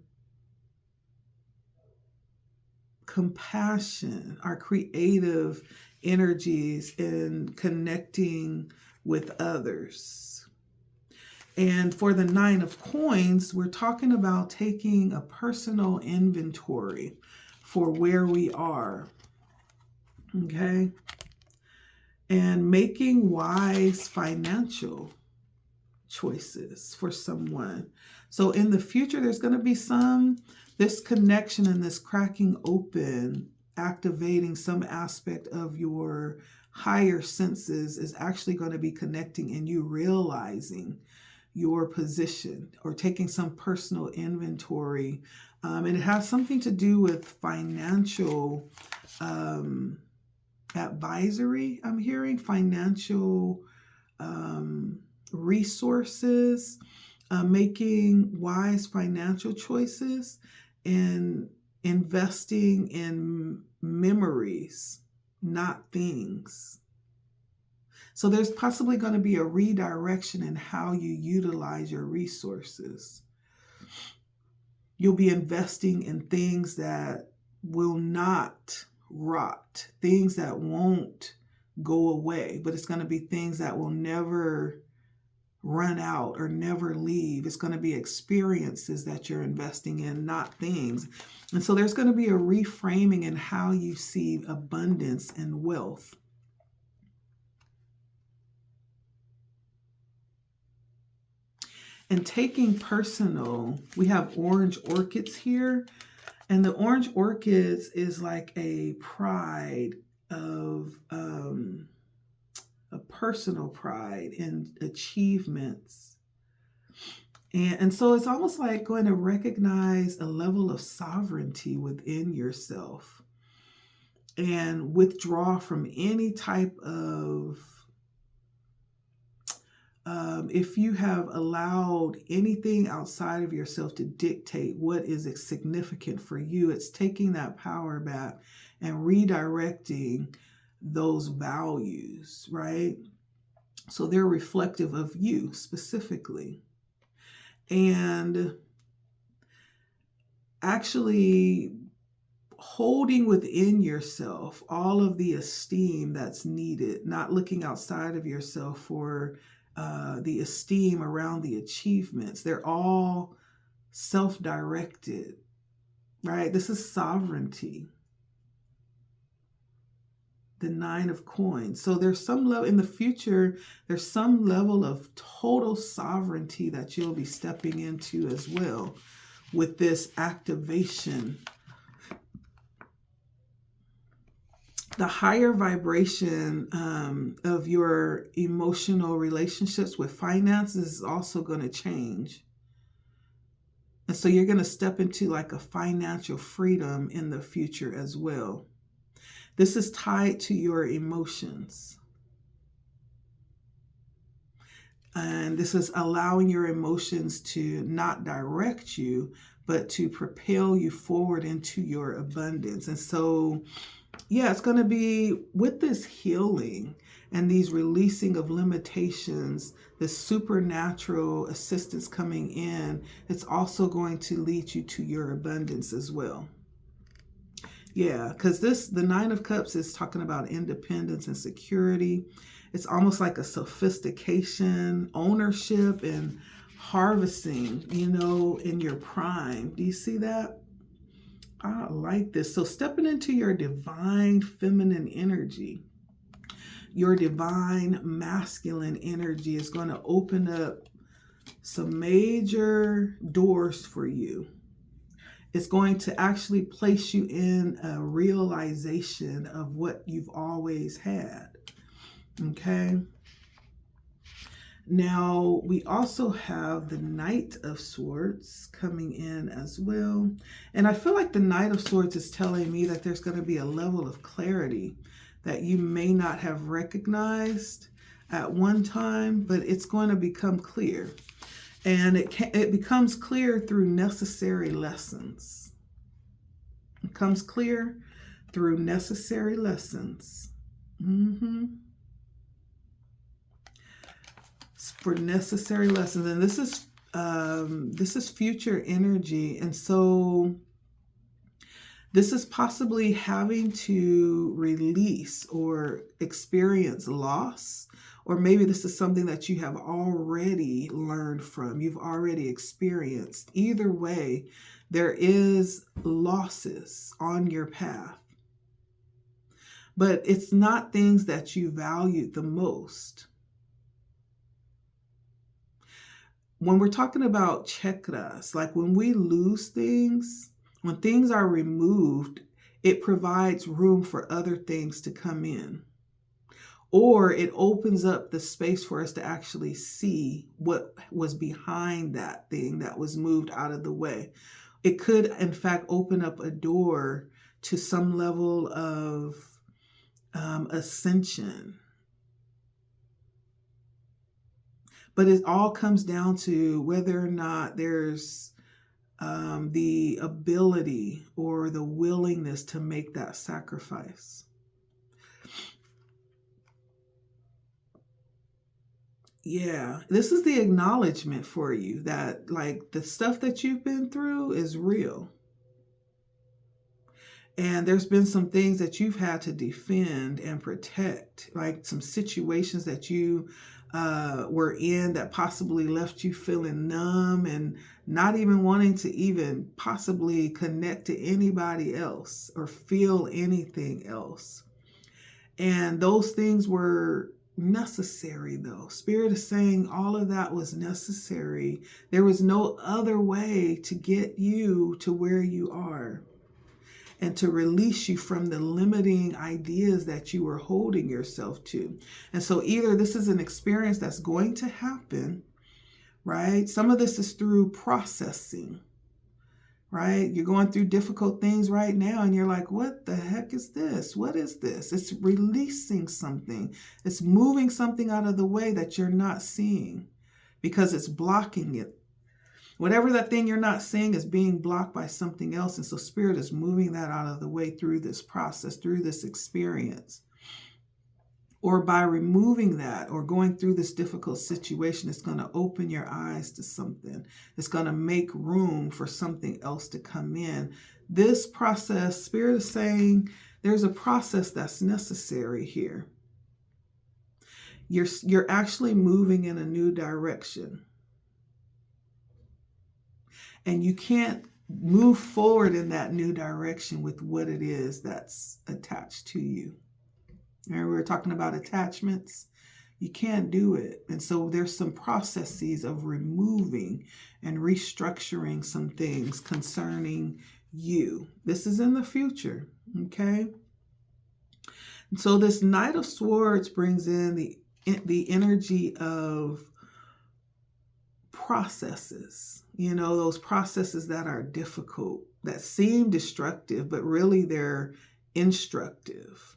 compassion, our creative energies in connecting with others. And for the 9 of Coins, we're talking about taking a personal inventory for where we are, okay? And making wise financial choices for someone. So in the future, there's going to be this connection and this cracking open, activating some aspect of your higher senses is actually going to be connecting and you realizing your position or taking some personal inventory. And it has something to do with financial advisory. I'm hearing financial resources, making wise financial choices, and investing in memories, not things. So there's possibly going to be a redirection in how you utilize your resources. You'll be investing in things that will not rot, things that won't go away, but it's going to be things that will never run out or never leave. It's going to be experiences that you're investing in, not things. And so there's going to be a reframing in how you see abundance and wealth. And taking personal, we have orange orchids here. And the orange orchids is like a pride of a personal pride in achievements. And so it's almost like going to recognize a level of sovereignty within yourself and withdraw from any type of, if you have allowed anything outside of yourself to dictate what is significant for you, it's taking that power back and redirecting those values, right? So they're reflective of you specifically. And actually holding within yourself all of the esteem that's needed, not looking outside of yourself for the esteem around the achievements. They're all self-directed, right? This is sovereignty. The 9 of coins. So there's some level in the future, there's some level of total sovereignty that you'll be stepping into as well with this activation. The higher vibration of your emotional relationships with finances is also going to change. And so you're going to step into like a financial freedom in the future as well. This is tied to your emotions. And this is allowing your emotions to not direct you, but to propel you forward into your abundance. And so, yeah, it's going to be with this healing and these releasing of limitations, the supernatural assistance coming in, it's also going to lead you to your abundance as well. Yeah, because the 9 of Cups is talking about independence and security. It's almost like a sophistication, ownership, and harvesting, in your prime. Do you see that? I like this. So stepping into your divine feminine energy, your divine masculine energy is going to open up some major doors for you. It's going to actually place you in a realization of what you've always had. Okay. Now, we also have the Knight of Swords coming in as well. And I feel like the Knight of Swords is telling me that there's going to be a level of clarity that you may not have recognized at one time, but it's going to become clear. And it becomes clear through necessary lessons. It comes clear through necessary lessons. For necessary lessons. And this is future energy. And so this is possibly having to release or experience loss. Or maybe this is something that you have already learned from, you've already experienced. Either way, there is losses on your path. But it's not things that you valued the most. When we're talking about chakras, like when we lose things, when things are removed, it provides room for other things to come in. Or it opens up the space for us to actually see what was behind that thing that was moved out of the way. It could, in fact, open up a door to some level of ascension. But it all comes down to whether or not there's the ability or the willingness to make that sacrifice. Yeah, this is the acknowledgement for you that like the stuff that you've been through is real. And there's been some things that you've had to defend and protect, like some situations that you were in that possibly left you feeling numb and not even wanting to even possibly connect to anybody else or feel anything else. And those things were necessary, though. Spirit is saying all of that was necessary. There was no other way to get you to where you are. and to release you from the limiting ideas that you were holding yourself to. And so either this is an experience that's going to happen, right? Some of this is through processing, right? You're going through difficult things right now and you're like, what the heck is this? What is this? It's releasing something. It's moving something out of the way that you're not seeing because it's blocking it. Whatever that thing you're not seeing is being blocked by something else. And so Spirit is moving that out of the way through this process, through this experience. Or by removing that or going through this difficult situation, it's going to open your eyes to something. It's going to make room for something else to come in. This process, Spirit is saying there's a process that's necessary here. You're actually moving in a new direction. And you can't move forward in that new direction with what it is that's attached to you. Remember, we were talking about attachments. You can't do it. And so there's some processes of removing and restructuring some things concerning you. This is in the future, okay? And so this Knight of Swords brings in the energy of processes, those processes that are difficult, that seem destructive, but really they're instructive.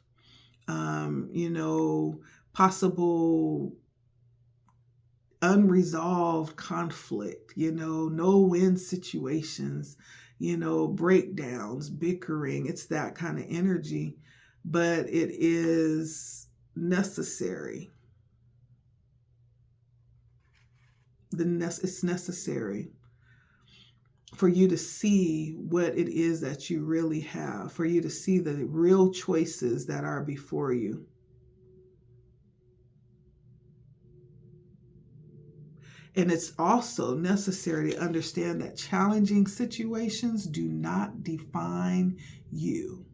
Possible unresolved conflict, no-win situations, breakdowns, bickering. It's that kind of energy, but it is necessary. It's necessary for you to see what it is that you really have, for you to see the real choices that are before you. And it's also necessary to understand that challenging situations do not define you.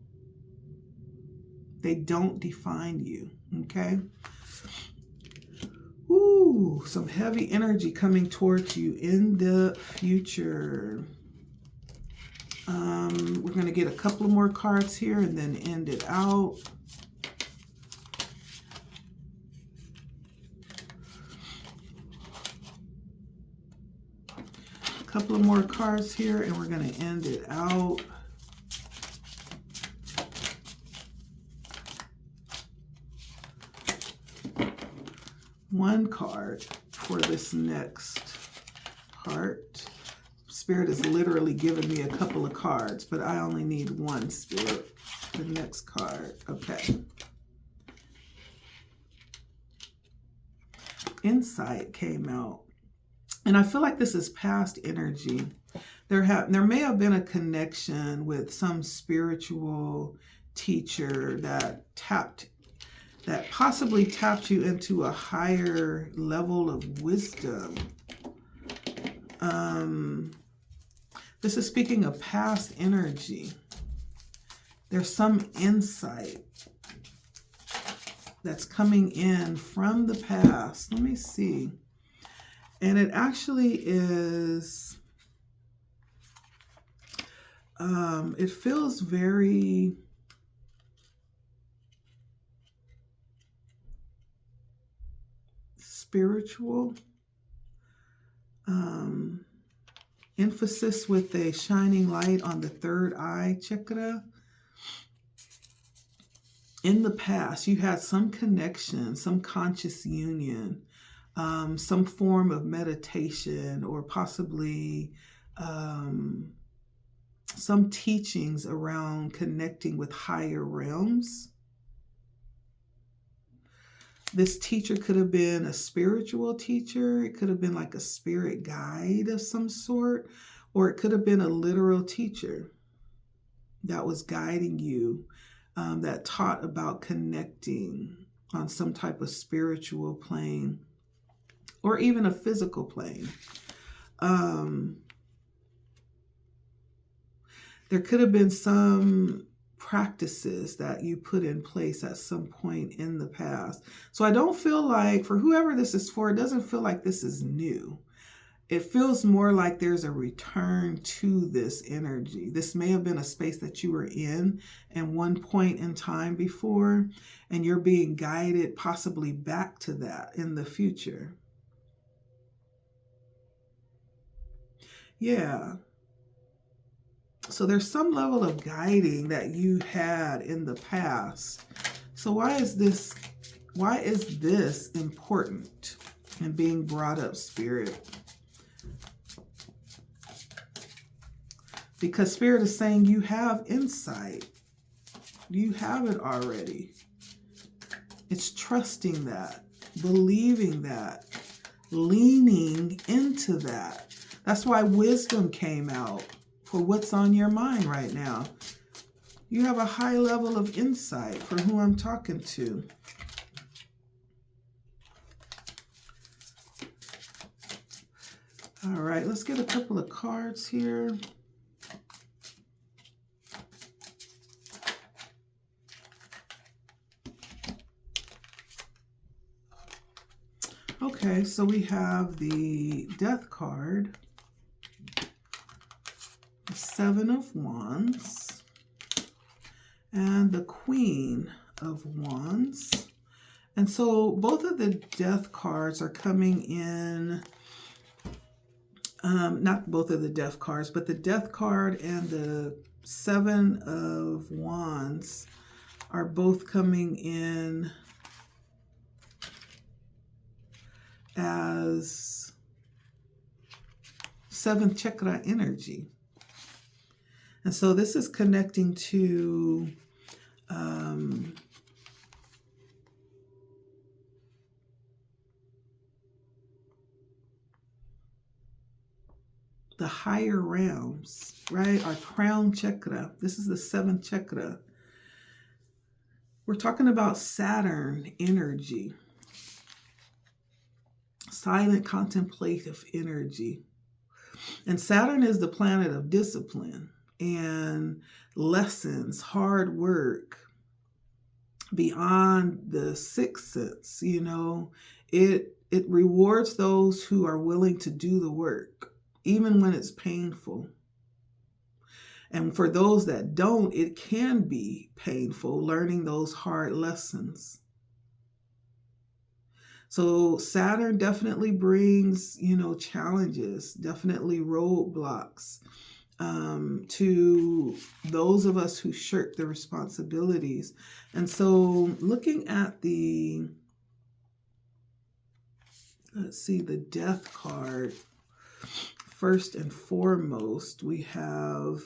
They don't define you, okay? Ooh, some heavy energy coming towards you in the future. We're going to get a couple more cards here and then end it out. A couple of more cards here and we're going to end it out. One card for this next part. Spirit is literally giving me a couple of cards, but I only need one, Spirit. The next card. Okay. Insight came out. And I feel like this is past energy. There may have been a connection with some spiritual teacher that possibly tapped you into a higher level of wisdom. This is speaking of past energy. There's some insight that's coming in from the past. Let me see. And it actually is, it feels very spiritual. Emphasis with a shining light on the third eye chakra. In the past, you had some connection, some conscious union, some form of meditation, or possibly some teachings around connecting with higher realms. This teacher could have been a spiritual teacher. It could have been like a spirit guide of some sort, or it could have been a literal teacher that was guiding you, that taught about connecting on some type of spiritual plane, or even a physical plane. There could have been some practices that you put in place at some point in the past. So I don't feel like, for whoever this is for, it doesn't feel like this is new. it feels more like there's a return to this energy. This may have been a space that you were in at one point in time before, and you're being guided possibly back to that in the future. Yeah. So there's some level of guiding that you had in the past. So why is this important and being brought up, Spirit? Because Spirit is saying you have insight. You have it already. It's trusting that, believing that, leaning into that. That's why wisdom came out for what's on your mind right now. You have a high level of insight for who I'm talking to. All right, let's get a couple of cards here. Okay, so we have the Death card, the Seven of Wands, and the Queen of Wands. And so both of the Death cards are coming in, not both of the Death cards, but the Death card and the Seven of Wands are both coming in as seventh chakra energy. And so this is connecting to the higher realms, right? Our crown chakra. This is the seventh chakra. We're talking about Saturn energy. Silent contemplative energy. And Saturn is the planet of discipline and lessons, hard work, beyond the sixth sense. You know, it rewards those who are willing to do the work, even when it's painful. And for those that don't, it can be painful learning those hard lessons. So Saturn definitely brings, challenges, definitely roadblocks to those of us who shirk the responsibilities. And so looking at the Death card, first and foremost, we have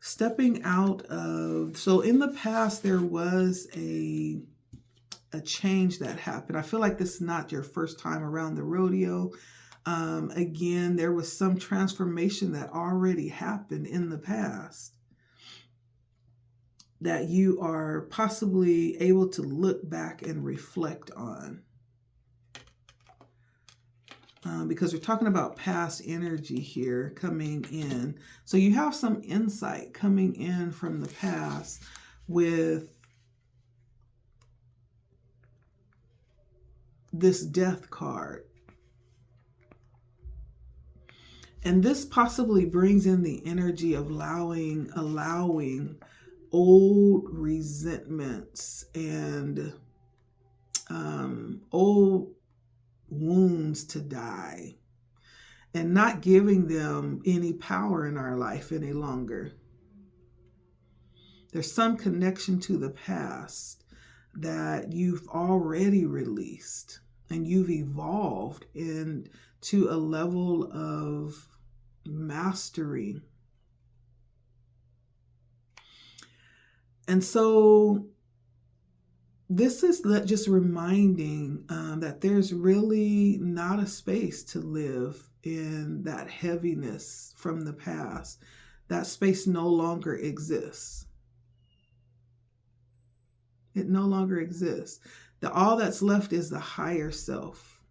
stepping out of, so in the past there was a change that happened. I feel like this is not your first time around the rodeo. Again, there was some transformation that already happened in the past that you are possibly able to look back and reflect on. Because we're talking about past energy here coming in. So you have some insight coming in from the past with this Death card. And this possibly brings in the energy of allowing old resentments and old wounds to die and not giving them any power in our life any longer. There's some connection to the past that you've already released, and you've evolved into a level of mastery. And so this is just reminding that there's really not a space to live in that heaviness from the past. That space no longer exists. It no longer exists. All that's left is the higher self.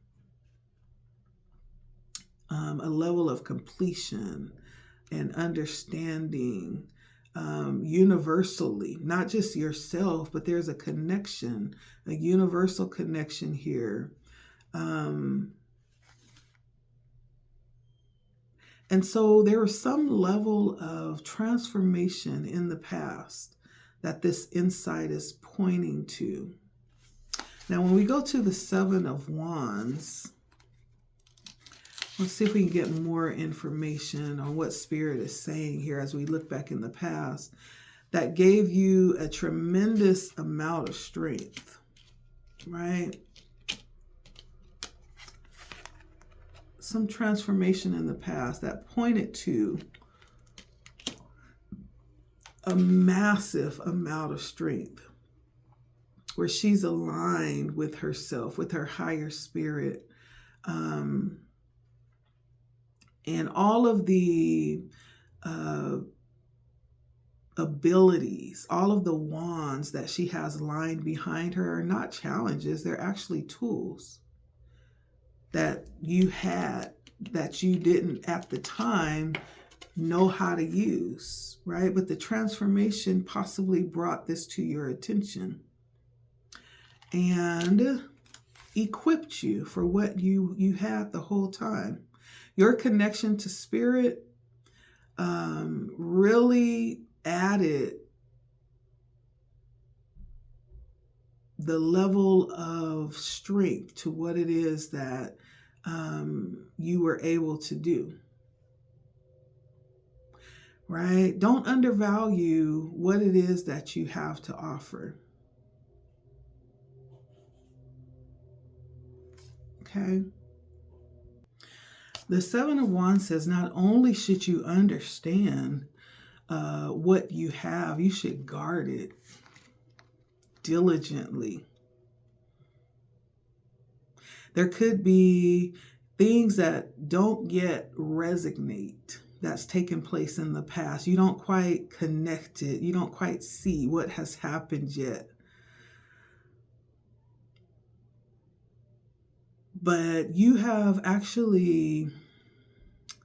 A level of completion and understanding universally, not just yourself, but there's a connection, a universal connection here And so there was some level of transformation in the past that this insight is pointing to. Now, when we go to the Seven of Wands, let's see if we can get more information on what Spirit is saying here as we look back in the past that gave you a tremendous amount of strength, right? Some transformation in the past that pointed to a massive amount of strength where she's aligned with herself, with her higher spirit, and all of the abilities, all of the wands that she has lined behind her are not challenges, they're actually tools that you had that you didn't at the time know how to use, right? But the transformation possibly brought this to your attention and equipped you for what you had the whole time. Your connection to Spirit really added the level of strength to what it is that you were able to do, right? Don't undervalue what it is that you have to offer. Okay. The Seven of Wands says not only should you understand what you have, you should guard it diligently. There could be things that don't yet resonate that's taken place in the past. You don't quite connect it. You don't quite see what has happened yet. But you have actually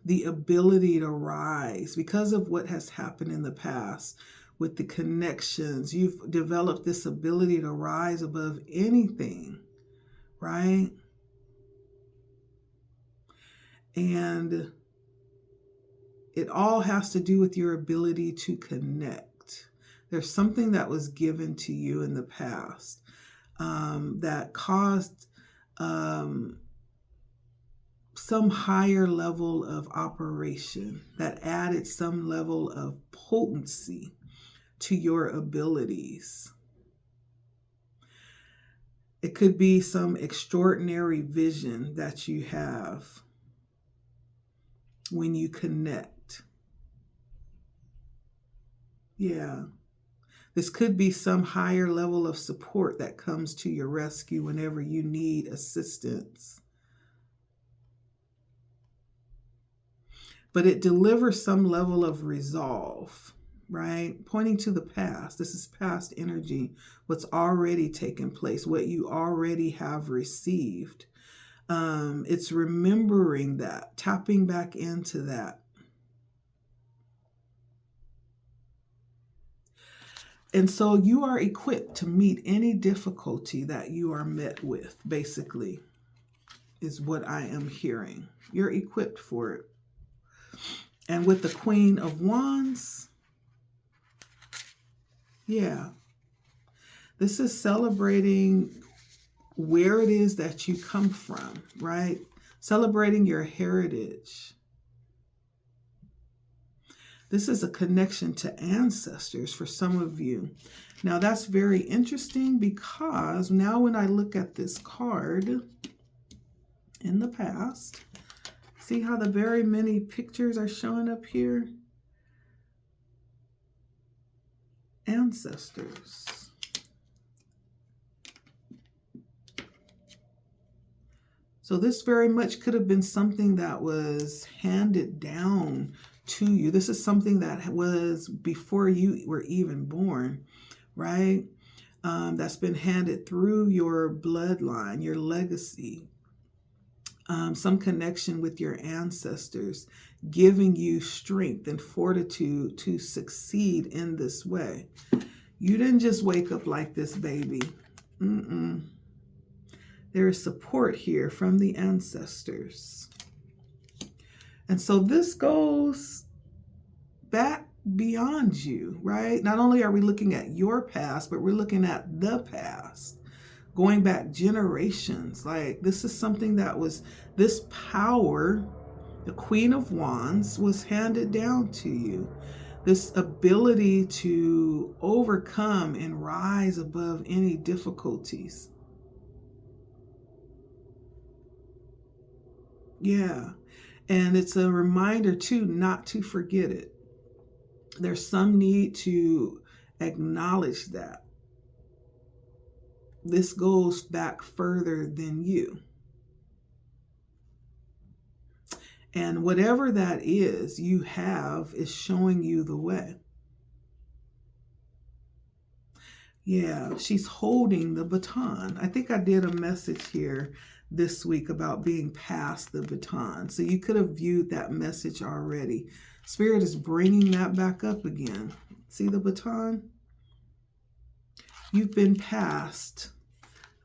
the ability to rise because of what has happened in the past with the connections. You've developed this ability to rise above anything, right? And it all has to do with your ability to connect. There's something that was given to you in the past that caused some higher level of operation, that added some level of potency to your abilities. It could be some extraordinary vision that you have when you connect. Yeah. This could be some higher level of support that comes to your rescue whenever you need assistance. But it delivers some level of resolve, right? Pointing to the past. This is past energy, what's already taken place, what you already have received. It's remembering that, tapping back into that. And so you are equipped to meet any difficulty that you are met with, basically, is what I am hearing. You're equipped for it. And with the Queen of Wands, yeah, this is celebrating where it is that you come from, right? Celebrating your heritage. This is a connection to ancestors for some of you. Now that's very interesting because now when I look at this card in the past, see how the very many pictures are showing up here? Ancestors. So this very much could have been something that was handed down to you. This is something that was before you were even born, right? That's been handed through your bloodline, your legacy. Some connection with your ancestors, giving you strength and fortitude to succeed in this way. You didn't just wake up like this, baby. There is support here from the ancestors. And so this goes back beyond you, right? Not only are we looking at your past, but we're looking at the past, going back generations. Like, this is something that was, this power, the Queen of Wands, was handed down to you. This ability to overcome and rise above any difficulties. Yeah. And it's a reminder too, not to forget it. There's some need to acknowledge that this goes back further than you. And whatever that is you have is showing you the way. Yeah, she's holding the baton. I think I did a message here this week about being past the baton. So you could have viewed that message already. Spirit is bringing that back up again. See the baton? You've been past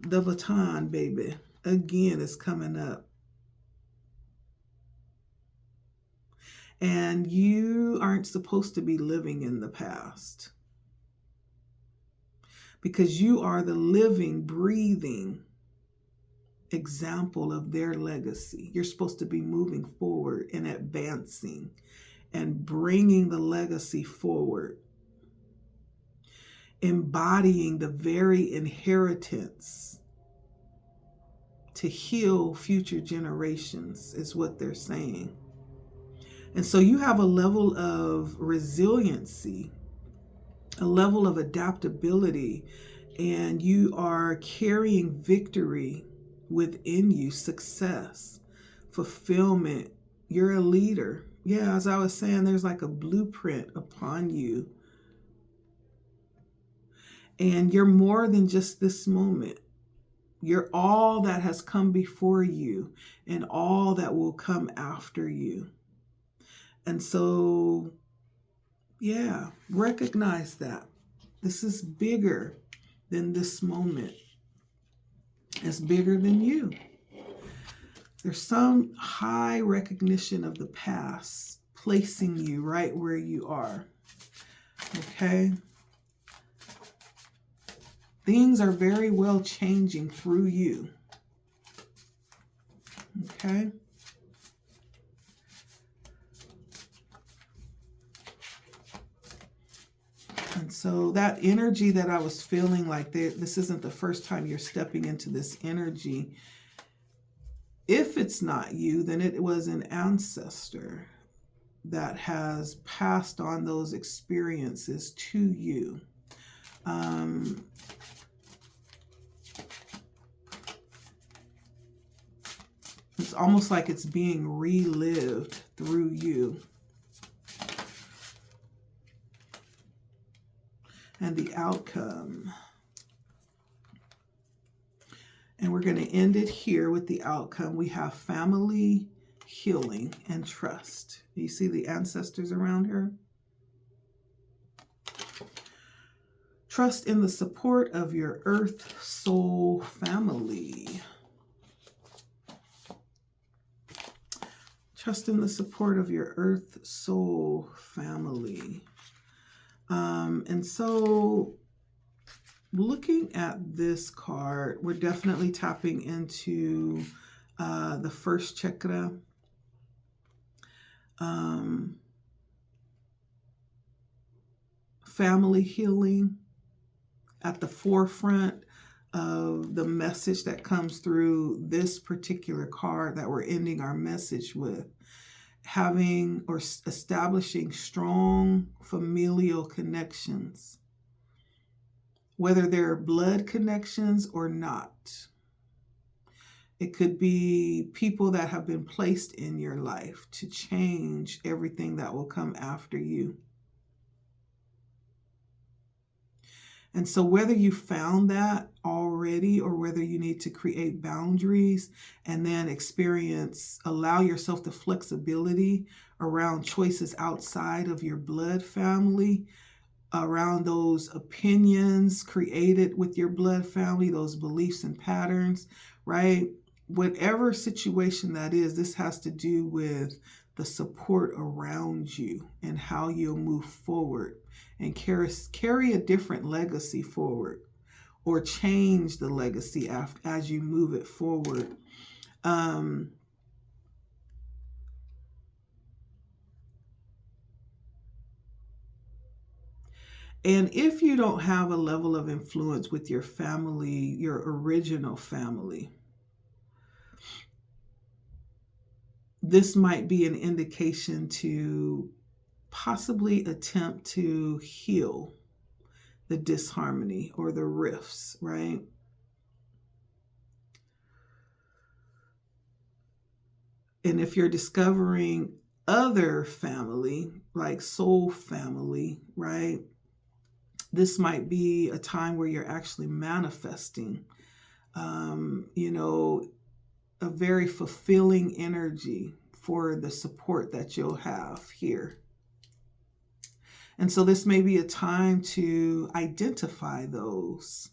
the baton, baby. Again, it's coming up. And you aren't supposed to be living in the past, because you are the living, breathing example of their legacy. You're supposed to be moving forward and advancing and bringing the legacy forward, embodying the very inheritance to heal future generations is what they're saying. And so you have a level of resiliency, a level of adaptability, and you are carrying victory within you, success, fulfillment. You're a leader. Yeah, as I was saying, there's like a blueprint upon you. And you're more than just this moment. You're all that has come before you and all that will come after you. And so, yeah, recognize that. This is bigger than this moment. It's bigger than you. There's some high recognition of the past placing you right where you are. Okay? Things are very well changing through you. Okay? And so that energy that I was feeling, like this isn't the first time you're stepping into this energy. If it's not you, then it was an ancestor that has passed on those experiences to you. It's almost like it's being relived through you. And the outcome. And we're going to end it here with the outcome. We have family, healing, and trust. You see the ancestors around her? Trust in the support of your earth soul family. Trust in the support of your earth soul family. And so looking at this card, we're definitely tapping into the first chakra. Family healing at the forefront of the message that comes through this particular card that we're ending our message with. Having or establishing strong familial connections, whether they're blood connections or not. It could be people that have been placed in your life to change everything that will come after you. And so whether you found that already or whether you need to create boundaries and then allow yourself the flexibility around choices outside of your blood family, around those opinions created with your blood family, those beliefs and patterns, right? Whatever situation that is, this has to do with the support around you and how you'll move forward and carry a different legacy forward, or change the legacy as you move it forward. And if you don't have a level of influence with your family, your original family, this might be an indication to possibly attempt to heal the disharmony or the rifts, right? And if you're discovering other family, like soul family, right? This might be a time where you're actually manifesting, a very fulfilling energy for the support that you'll have here. And so this may be a time to identify those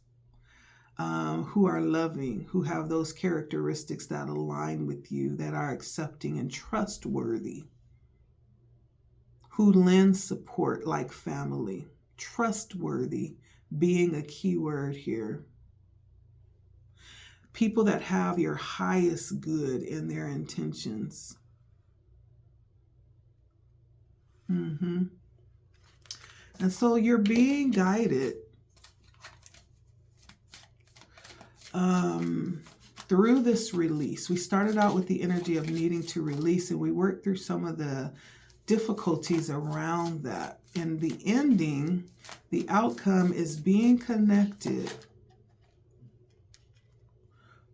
who are loving, who have those characteristics that align with you, that are accepting and trustworthy, who lend support like family. Trustworthy being a key word here. People that have your highest good in their intentions. And so you're being guided through this release. We started out with the energy of needing to release, and we worked through some of the difficulties around that. In the ending, the outcome is being connected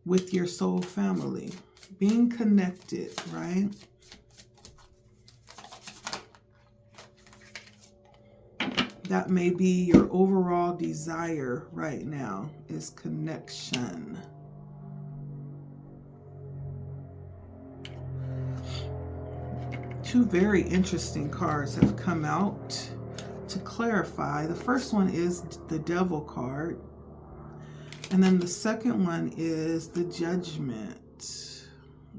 with your soul family. Being connected, right? That may be your overall desire right now, is connection. Two very interesting cards have come out to clarify. The first one is the Devil card. And then the second one is the Judgment.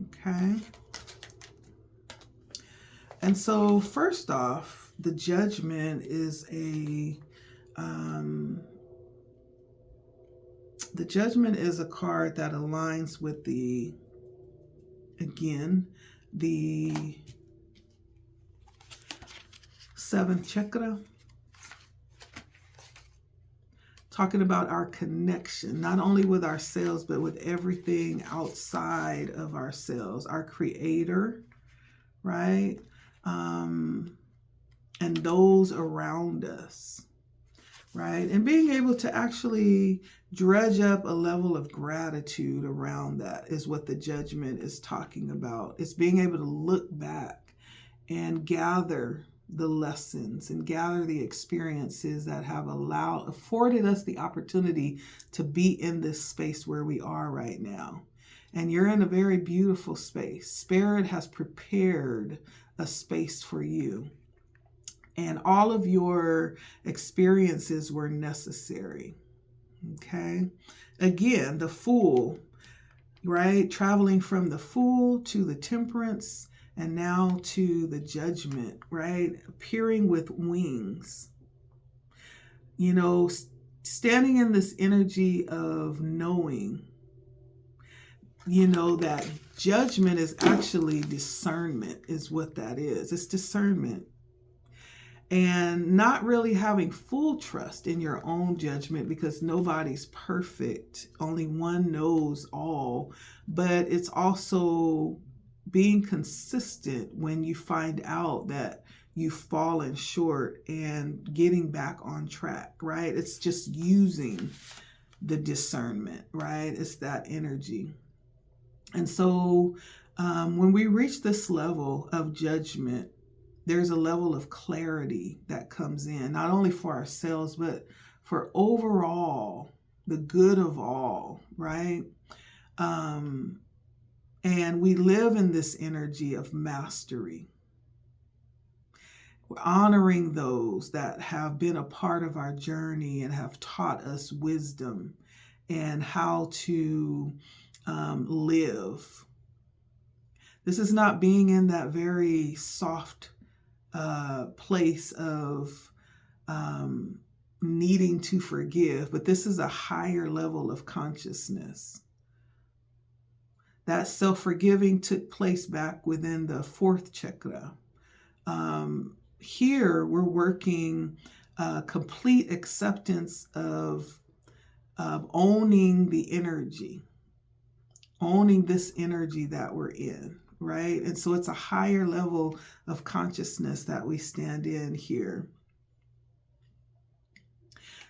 Okay. And so first off, the Judgment is a card that aligns with the 7th chakra. Talking about our connection, not only with ourselves, but with everything outside of ourselves, our creator, right? And those around us, right? And being able to actually dredge up a level of gratitude around that is what the Judgment is talking about. It's being able to look back and gather the lessons and gather the experiences that have afforded us the opportunity to be in this space where we are right now. And you're in a very beautiful space. Spirit has prepared a space for you. And all of your experiences were necessary. Okay. Again, the Fool, right? Traveling from the Fool to the Temperance, and now to the Judgment, right? Appearing with wings. Standing in this energy of knowing, that judgment is actually discernment, is what that is. It's discernment. And not really having full trust in your own judgment, because nobody's perfect. Only one knows all. But it's also being consistent when you find out that you've fallen short and getting back on track, right? It's just using the discernment, right? It's that energy. And so when we reach this level of judgment, there's a level of clarity that comes in, not only for ourselves, but for overall, the good of all, right? And we live in this energy of mastery. We're honoring those that have been a part of our journey and have taught us wisdom and how to live. This is not being in that very soft place of needing to forgive, but this is a higher level of consciousness. That self-forgiving took place back within the fourth chakra. Here we're working complete acceptance of owning the energy, owning this energy that we're in, right? And so it's a higher level of consciousness that we stand in here.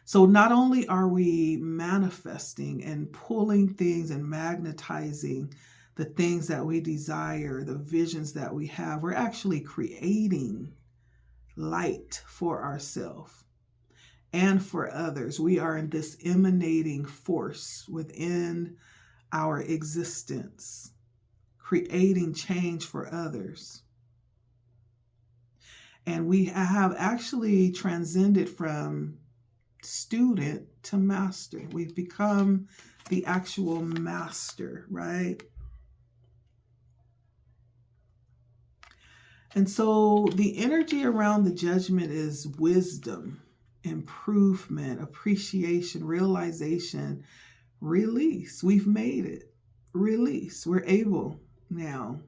So not only are we manifesting and pulling things and magnetizing the things that we desire, the visions that we have, we're actually creating light for ourselves and for others. We are in this emanating force within our existence, creating change for others. And we have actually transcended from student to master. We've become the actual master, right? And so the energy around the judgment is wisdom, improvement, appreciation, realization, release. We've made it. Release. We're able now.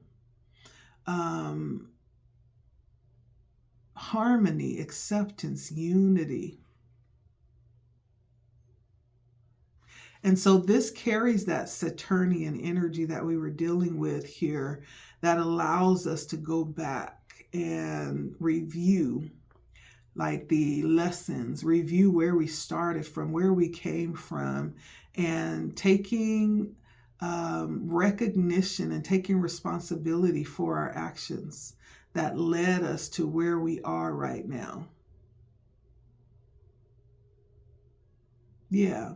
Harmony, acceptance, unity. And so this carries that Saturnian energy that we were dealing with here that allows us to go back and review like the lessons, review where we started from, where we came from, and taking recognition and taking responsibility for our actions that led us to where we are right now. Yeah.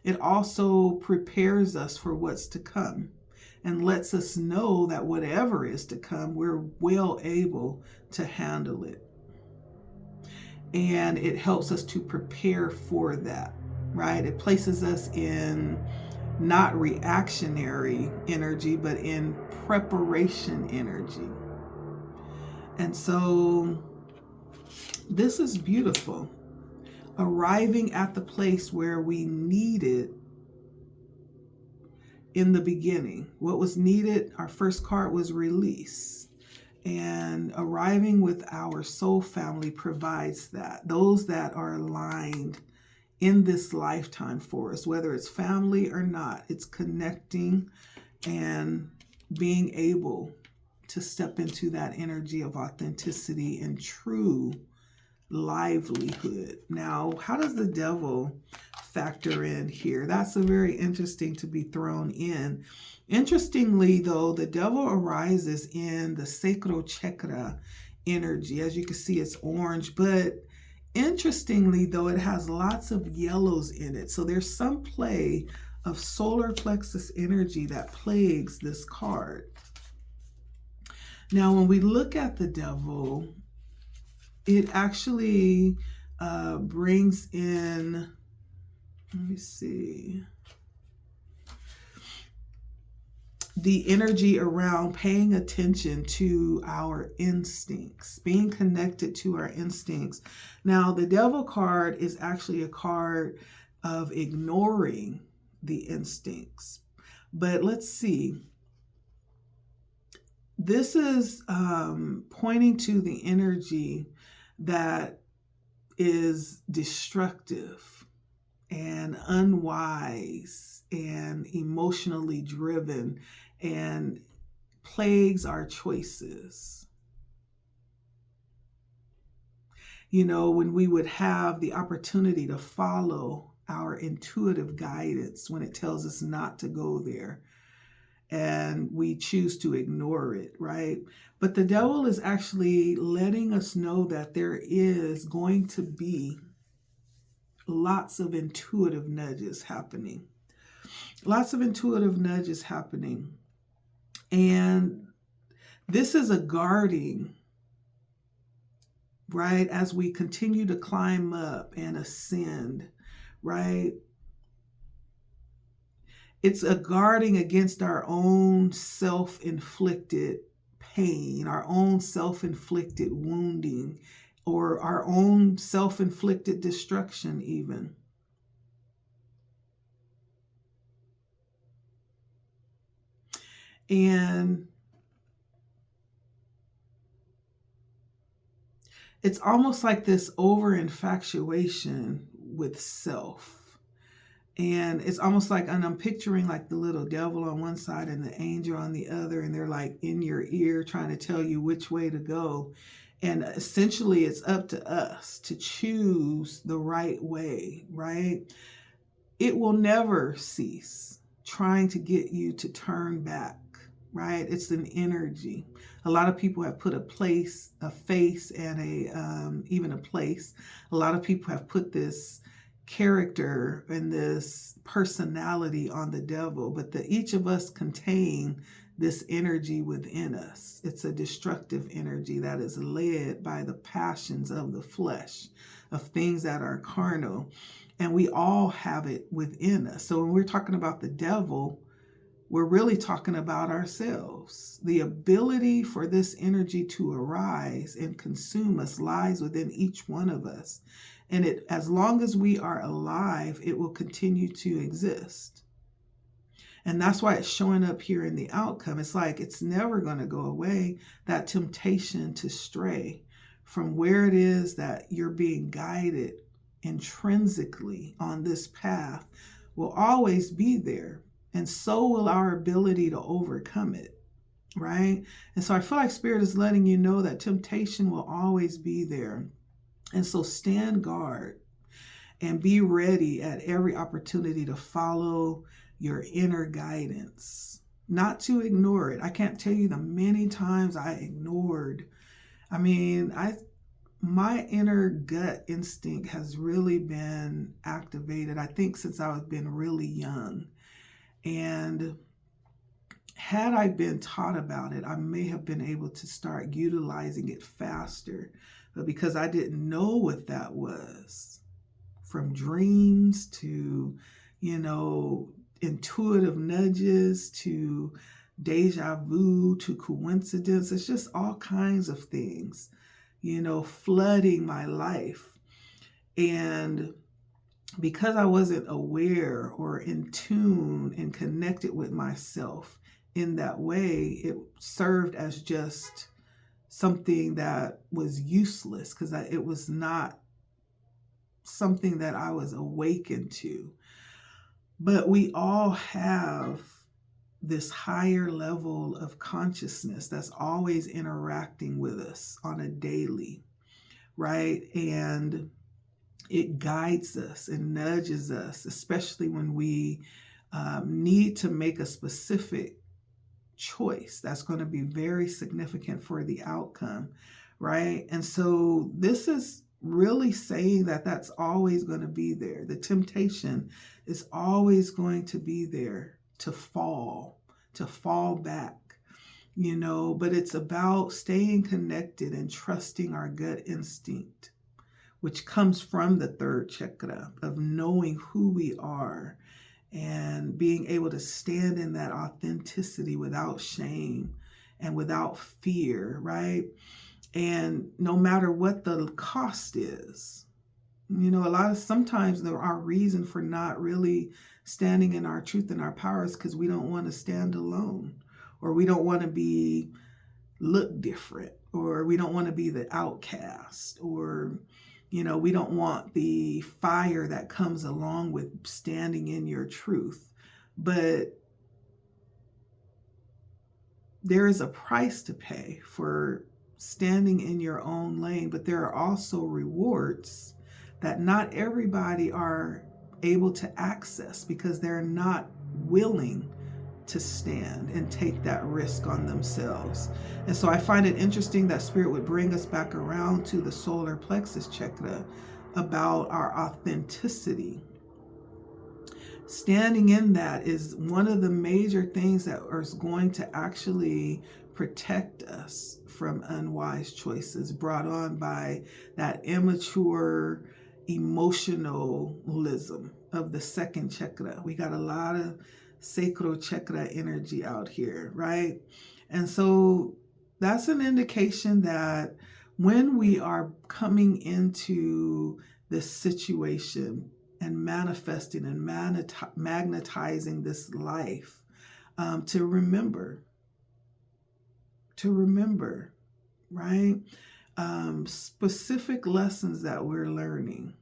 It also prepares us for what's to come and lets us know that whatever is to come, we're well able to handle it. And it helps us to prepare for that, right? It places us in not reactionary energy, but in preparation energy. And so this is beautiful. Arriving at the place where we needed in the beginning. What was needed, our first card was release. And arriving with our soul family provides that. Those that are aligned in this lifetime for us, whether it's family or not, it's connecting and being able to step into that energy of authenticity and true livelihood. Now, how does the devil factor in here? That's a very interesting to be thrown in. Interestingly, though, the devil arises in the sacral chakra energy. As you can see, it's orange, but interestingly, though, it has lots of yellows in it. So there's some play of solar plexus energy that plagues this card. Now, when we look at the devil, it actually brings in, let me see, the energy around paying attention to our instincts, being connected to our instincts. Now, the devil card is actually a card of ignoring the instincts. But let's see. This is pointing to the energy that is destructive and unwise and emotionally driven and plagues our choices. You know, when we would have the opportunity to follow our intuitive guidance when it tells us not to go there, and we choose to ignore it, right? But the devil is actually letting us know that there is going to be lots of intuitive nudges happening. Lots of intuitive nudges happening. And this is a guarding, right? As we continue to climb up and ascend, right? It's a guarding against our own self-inflicted pain, our own self-inflicted wounding, or our own self-inflicted destruction even. And it's almost like this over-infatuation with self. And it's almost like, and I'm picturing like the little devil on one side and the angel on the other, and they're like in your ear trying to tell you which way to go. And essentially it's up to us to choose the right way, right? It will never cease trying to get you to turn back, right? It's an energy. A lot of people have put a place, a face, and even a place. A lot of people have put this character and this personality on the devil, but each of us contain this energy within us. It's a destructive energy that is led by the passions of the flesh, of things that are carnal, and we all have it within us. So when we're talking about the devil, we're really talking about ourselves. The ability for this energy to arise and consume us lies within each one of us. And as long as we are alive, it will continue to exist. And that's why it's showing up here in the outcome. It's like it's never going to go away, that temptation to stray from where it is that you're being guided intrinsically on this path will always be there. And so will our ability to overcome it, right? And so I feel like Spirit is letting you know that temptation will always be there. And so stand guard and be ready at every opportunity to follow your inner guidance, not to ignore it. I can't tell you the many times I ignored. My inner gut instinct has really been activated, I think, since I've been really young. And had I been taught about it, I may have been able to start utilizing it faster. But because I didn't know what that was, from dreams to, intuitive nudges to deja vu to coincidence, it's just all kinds of things, flooding my life. And because I wasn't aware or in tune and connected with myself in that way, it served as just something that was useless because it was not something that I was awakened to. But we all have this higher level of consciousness that's always interacting with us on a daily, right? And it guides us and nudges us, especially when we need to make a specific choice that's going to be very significant for the outcome, right? And so this is really saying that that's always going to be there. The temptation is always going to be there to fall back, but it's about staying connected and trusting our gut instinct, which comes from the third chakra of knowing who we are and being able to stand in that authenticity without shame and without fear, right? And no matter what the cost is, sometimes our reason for not really standing in our truth and our power is because we don't want to stand alone, or we don't want to look different, or we don't want to be the outcast, or we don't want the fire that comes along with standing in your truth. But there is a price to pay for standing in your own lane, but there are also rewards that not everybody are able to access because they're not willing to stand and take that risk on themselves. And so I find it interesting that Spirit would bring us back around to the solar plexus chakra about our authenticity. Standing in that is one of the major things that is going to actually protect us from unwise choices brought on by that immature emotionalism of the second chakra. We got a lot of sacral chakra energy out here, right? And so that's an indication that when we are coming into this situation and manifesting and magnetizing this life, to remember, right? Specific lessons that we're learning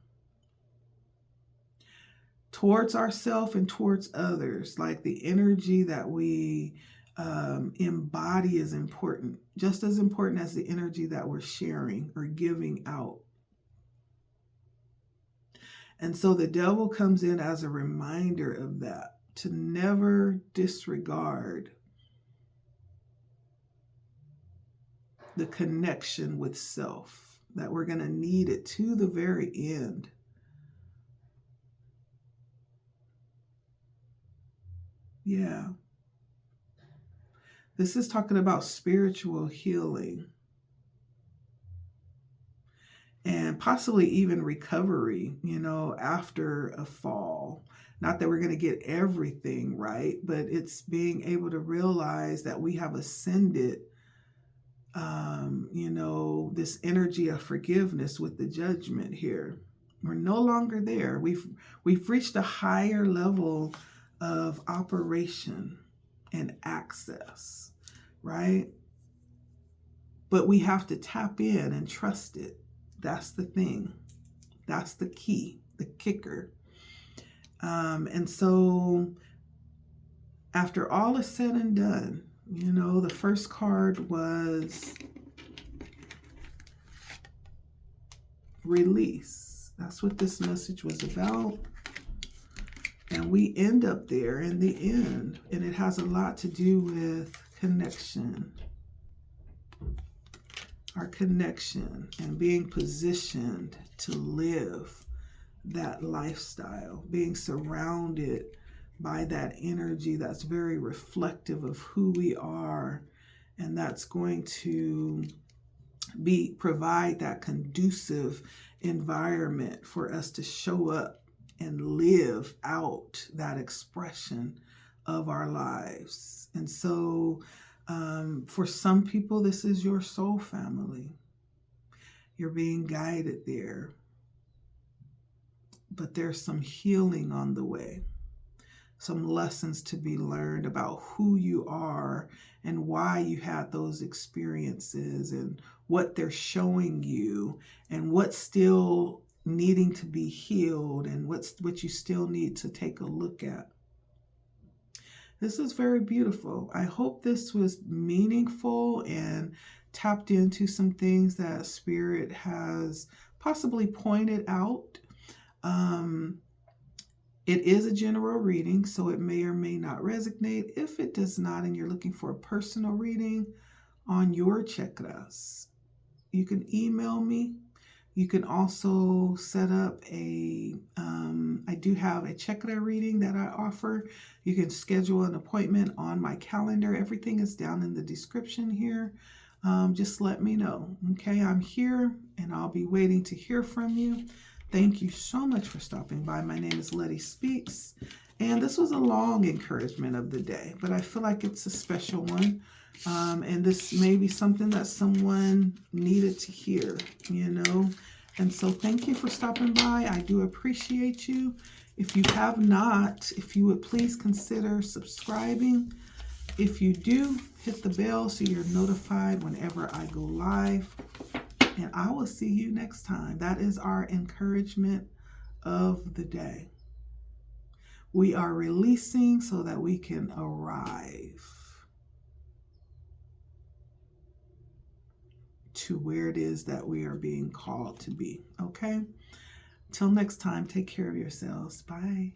towards ourselves and towards others, like the energy that we embody is important, just as important as the energy that we're sharing or giving out. And so the devil comes in as a reminder of that, to never disregard the connection with self, that we're going to need it to the very end. Yeah. This is talking about spiritual healing and possibly even recovery, after a fall. Not that we're going to get everything right, but it's being able to realize that we have ascended, this energy of forgiveness with the judgment here. We're no longer there. We've reached a higher level of operation and access, right? But we have to tap in and trust it. That's the thing. That's the key, the kicker. And so after all is said and done, the first card was release. That's what this message was about. And we end up there in the end. And it has a lot to do with connection. Our connection and being positioned to live that lifestyle, being surrounded by that energy that's very reflective of who we are, and that's going to provide that conducive environment for us to show up and live out that expression of our lives. And so for some people, this is your soul family. You're being guided there. But there's some healing on the way. Some lessons to be learned about who you are and why you had those experiences and what they're showing you and what's still needing to be healed and what you still need to take a look at. This is very beautiful. I hope this was meaningful and tapped into some things that Spirit has possibly pointed out. It is a general reading, so it may or may not resonate. If it does not, and you're looking for a personal reading on your chakras, you can email me. You can also set up I do have a chakra reading that I offer. You can schedule an appointment on my calendar. Everything is down in the description here. Just let me know. Okay, I'm here and I'll be waiting to hear from you. Thank you so much for stopping by. My name is LettiSpeaks, and this was a long encouragement of the day, but I feel like it's a special one. And this may be something that someone needed to hear, And so thank you for stopping by. I do appreciate you. If you have not, if you would please consider subscribing. If you do, hit the bell so you're notified whenever I go live. And I will see you next time. That is our encouragement of the day. We are releasing so that we can arrive to where it is that we are being called to be. Okay? Till next time, take care of yourselves. Bye.